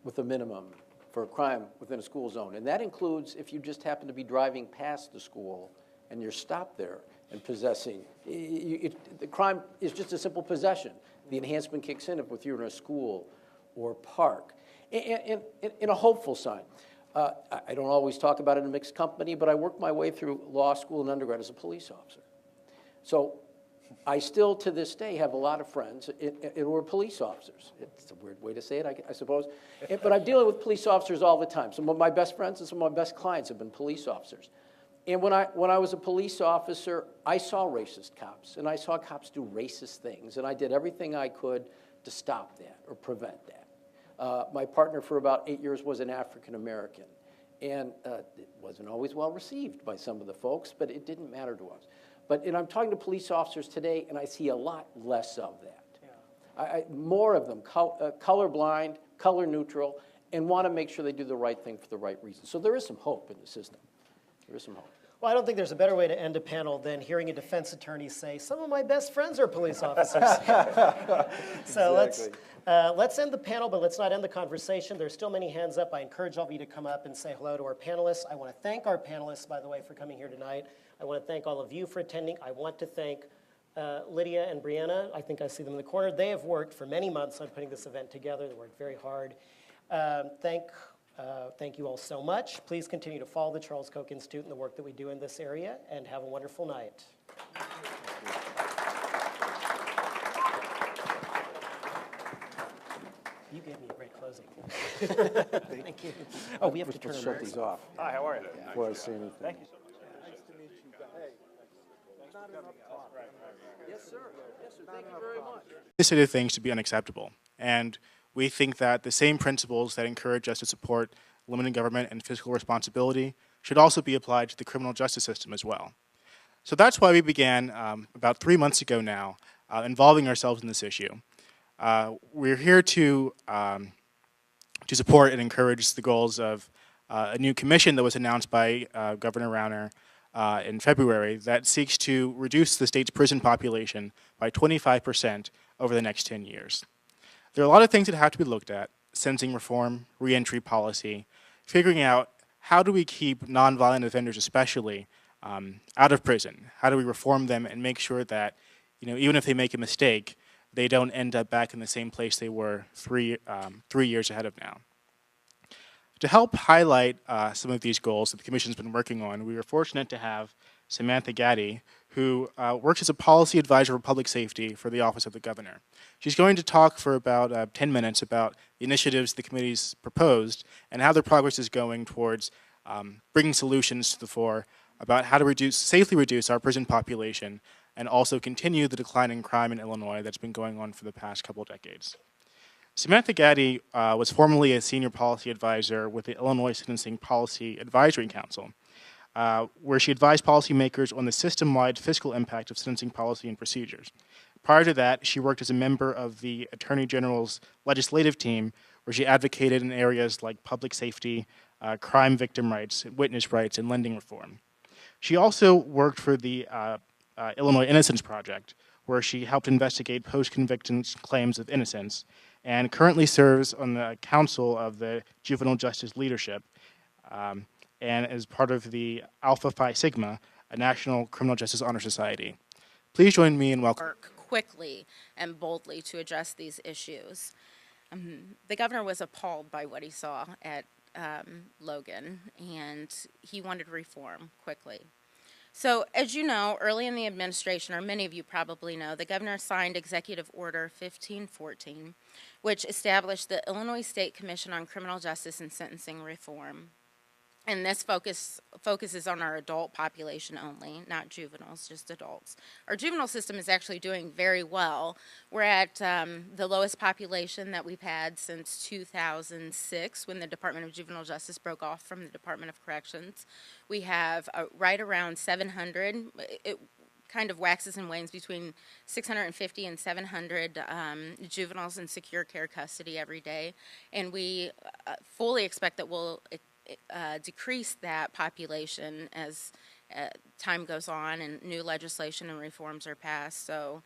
with a minimum for a crime within a school zone, and that includes if you just happen to be driving past the school and you're stopped there and possessing. The crime is just a simple possession. The enhancement kicks in if you're in a school or park. And a hopeful sign. I don't always talk about it in a mixed company, but I worked my way through law school and undergrad as a police officer. So I still, to this day, have a lot of friends who are police officers. It's a weird way to say it, I suppose. But I'm dealing with police officers all the time. Some of my best friends and some of my best clients have been police officers. And when I was a police officer, I saw racist cops, and I saw cops do racist things, and I did everything I could to stop that or prevent that. My partner for about 8 years was an African American, and it wasn't always well received by some of the folks, but it didn't matter to us. And I'm talking to police officers today, and I see a lot less of that. Yeah. More of them, colorblind, color neutral, and want to make sure they do the right thing for the right reason. So there is some hope in the system. There is some hope. Well, I don't think there's a better way to end a panel than hearing a defense attorney say, some of my best friends are police officers. So let's end the panel, but let's not end the conversation. There's still many hands up. I encourage all of you to come up and say hello to our panelists. I want to thank our panelists, by the way, for coming here tonight. I want to thank all of you for attending. I want to thank Lydia and Brianna. I think I see them in the corner. They have worked for many months on putting this event together. They worked very hard. Thank you all so much. Please continue to follow the Charles Koch Institute and the work that we do in this area, and have a wonderful night. You gave me a great closing. Thank you. Oh, we have to turn shut these off. Hi, how are you? Before I say anything. Thank you so much. Yes, sir. Yes, sir. Thank you very much. Consider things to be unacceptable, and we think that the same principles that encourage us to support limited government and fiscal responsibility should also be applied to the criminal justice system as well. So that's why we began about 3 months ago now involving ourselves in this issue. We're here to support and encourage the goals of a new commission that was announced by Governor Rauner in February that seeks to reduce the state's prison population by 25% over the next 10 years. There are a lot of things that have to be looked at: sentencing reform, reentry policy, figuring out how do we keep nonviolent offenders especially out of prison? How do we reform them and make sure that, even if they make a mistake, they don't end up back in the same place they were 3 years ahead of now? To help highlight some of these goals that the Commission's been working on, we were fortunate to have Samantha Gaddy, who works as a policy advisor for public safety for the Office of the Governor. She's going to talk for about 10 minutes about the initiatives the committee's proposed and how their progress is going towards bringing solutions to the fore about how to safely reduce our prison population and also continue the decline in crime in Illinois that's been going on for the past couple decades. Samantha Gaddy was formerly a senior policy advisor with the Illinois Sentencing Policy Advisory Council, where she advised policymakers on the system-wide fiscal impact of sentencing policy and procedures. Prior to that, she worked as a member of the Attorney General's legislative team, where she advocated in areas like public safety, crime victim rights, witness rights, and lending reform. She also worked for the Illinois Innocence Project, where she helped investigate post-conviction claims of innocence, and currently serves on the council of the Juvenile Justice Leadership, and is part of the Alpha Phi Sigma, a National Criminal Justice Honor Society. Please join me in welcoming. Work quickly and boldly to address these issues. The governor was appalled by what he saw at Logan, and he wanted reform quickly. So, as you know, early in the administration, or many of you probably know, the governor signed Executive Order 1514, which established the Illinois State Commission on Criminal Justice and Sentencing Reform. And this focuses on our adult population only, not juveniles, just adults. Our juvenile system is actually doing very well. We're at the lowest population that we've had since 2006, when the Department of Juvenile Justice broke off from the Department of Corrections. We have right around 700. It kind of waxes and wanes between 650 and 700 juveniles in secure care custody every day. And we fully expect that we'll decrease that population as time goes on and new legislation and reforms are passed. So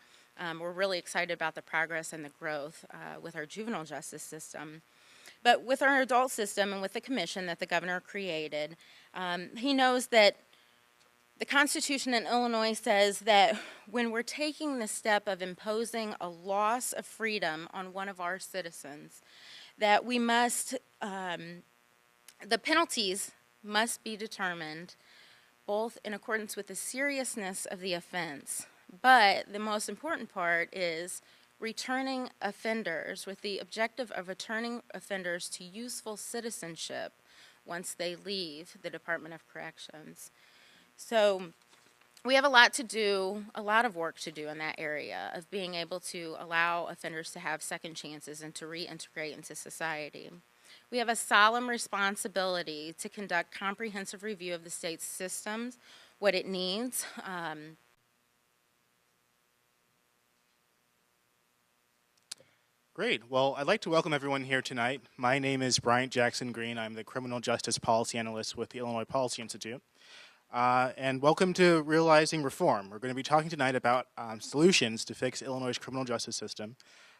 we're really excited about the progress and the growth with our juvenile justice system. But with our adult system and with the commission that the governor created, he knows that the Constitution in Illinois says that when we're taking the step of imposing a loss of freedom on one of our citizens, that we must the penalties must be determined both in accordance with the seriousness of the offense, but the most important part is returning offenders, with the objective of returning offenders to useful citizenship once they leave the Department of Corrections. So we have a lot of work to do in that area of being able to allow offenders to have second chances and to reintegrate into society. We have a solemn responsibility to conduct comprehensive review of the state's systems, what it needs. Great. Well, I'd like to welcome everyone here tonight. My name is Bryant Jackson Green. I'm the Criminal Justice Policy Analyst with the Illinois Policy Institute. And welcome to Realizing Reform. We're going to be talking tonight about solutions to fix Illinois' criminal justice system.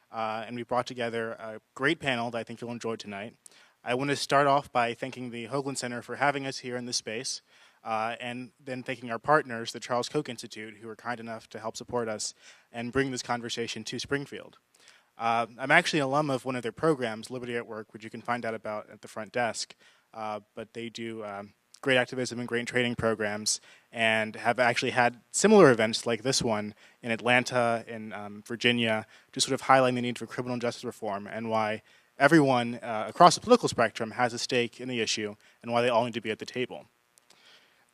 And we brought together a great panel that I think you'll enjoy tonight. I want to start off by thanking the Hoagland Center for having us here in this space, and then thanking our partners, the Charles Koch Institute, who were kind enough to help support us and bring this conversation to Springfield. I'm actually an alum of one of their programs, Liberty at Work, which you can find out about at the front desk, but they do great activism and great training programs, and have actually had similar events like this one in Atlanta and Virginia, just sort of highlighting the need for criminal justice reform and why everyone across the political spectrum has a stake in the issue and why they all need to be at the table.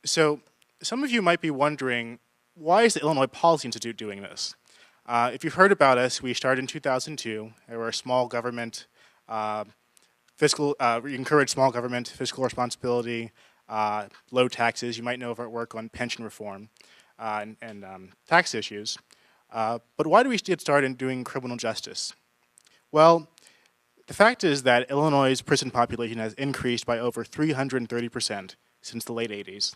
So some of you might be wondering, why is the Illinois Policy Institute doing this? If you've heard about us, we started in 2002. We're a small government we encourage small government, fiscal responsibility, low taxes. You might know of our work on pension reform and tax issues. But why do we get started doing criminal justice? Well, the fact is that Illinois' prison population has increased by over 330% since the late 80s.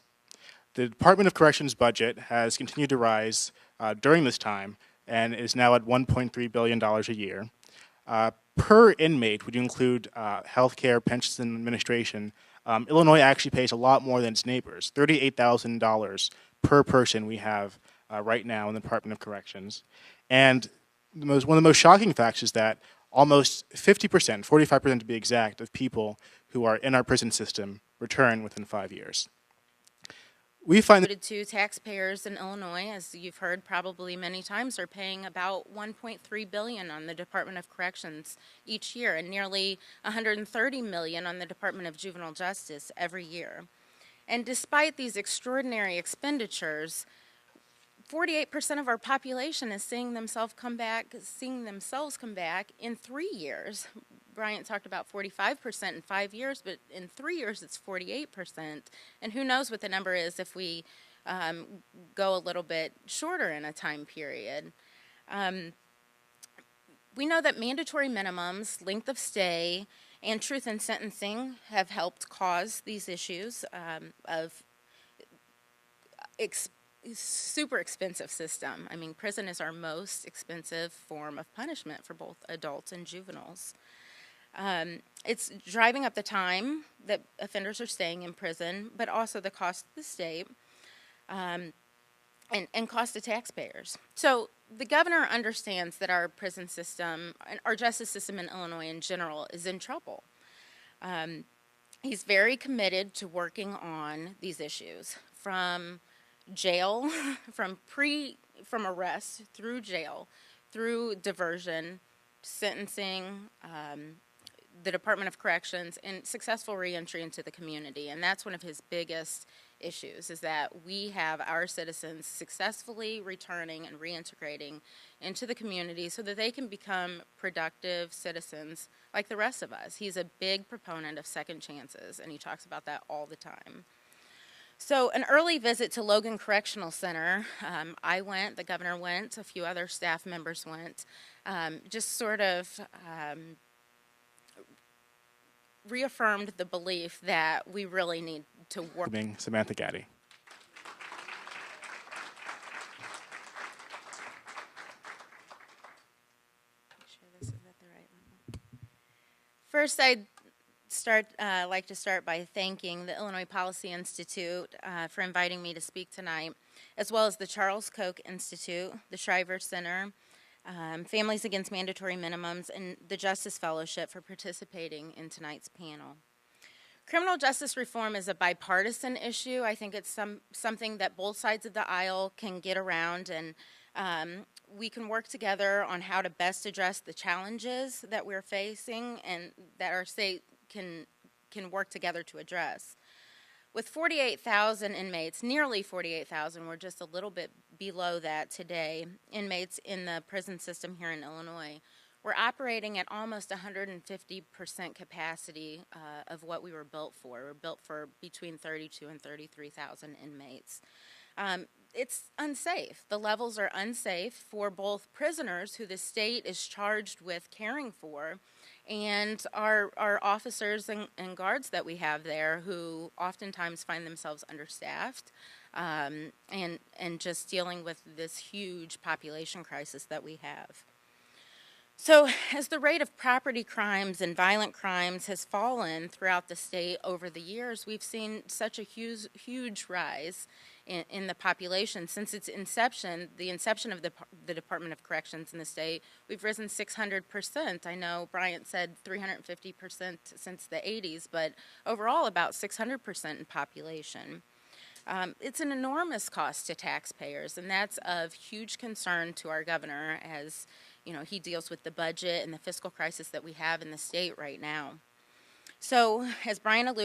The Department of Corrections budget has continued to rise during this time and is now at $1.3 billion a year. Per inmate, when you include health care, pensions, and administration, Illinois actually pays a lot more than its neighbors, $38,000 per person we have right now in the Department of Corrections. And one of the most shocking facts is that almost 50%, 45% to be exact, of people who are in our prison system return within 5 years. We find that to taxpayers in Illinois, as you've heard probably many times, are paying about $1.3 billion on the Department of Corrections each year, and nearly $130 million on the Department of Juvenile Justice every year. And despite these extraordinary expenditures, 48% of our population is seeing themselves come back in 3 years. Bryant talked about 45% in 5 years, but in 3 years it's 48%. And who knows what the number is if we go a little bit shorter in a time period. We know that mandatory minimums, length of stay, and truth in sentencing have helped cause these issues of super expensive system. I mean, prison is our most expensive form of punishment for both adults and juveniles. It's driving up the time that offenders are staying in prison, but also the cost to the state and cost to taxpayers. So the governor understands that our prison system, and our justice system in Illinois in general, is in trouble. He's very committed to working on these issues, from jail, from arrest through jail, through diversion, sentencing, the Department of Corrections and successful reentry into the community. And that's one of his biggest issues, is that we have our citizens successfully returning and reintegrating into the community so that they can become productive citizens like the rest of us. He's a big proponent of second chances, and he talks about that all the time. So an early visit to Logan Correctional Center, I went, the governor went, a few other staff members went, just sort of reaffirmed the belief that we really need to work. Samantha Gaddy. Make sure this is at the right level. First, I'd like to start by thanking the Illinois Policy Institute for inviting me to speak tonight, as well as the Charles Koch Institute, the Shriver Center, Families Against Mandatory Minimums, and the Justice Fellowship for participating in tonight's panel. Criminal justice reform is a bipartisan issue. I think it's something that both sides of the aisle can get around, and we can work together on how to best address the challenges that we're facing and that our state can work together to address. With 48,000 inmates, nearly 48,000, we're just a little bit below that today, inmates in the prison system here in Illinois. We're operating at almost 150% capacity of what we were built for. We're built for between 32 and 33,000 inmates. It's unsafe. The levels are unsafe for both prisoners who the state is charged with caring for, and our officers and guards that we have there, who oftentimes find themselves understaffed and just dealing with this huge population crisis that we have. So as the rate of property crimes and violent crimes has fallen throughout the state over the years, we've seen such a huge rise in the population. Since its inception, the inception of the Department of Corrections in the state, we've risen 600%. I know Bryant said 350% since the 80s, but overall about 600% in population. It's an enormous cost to taxpayers, and that's of huge concern to our governor as he deals with the budget and the fiscal crisis that we have in the state right now. So, as Brian alluded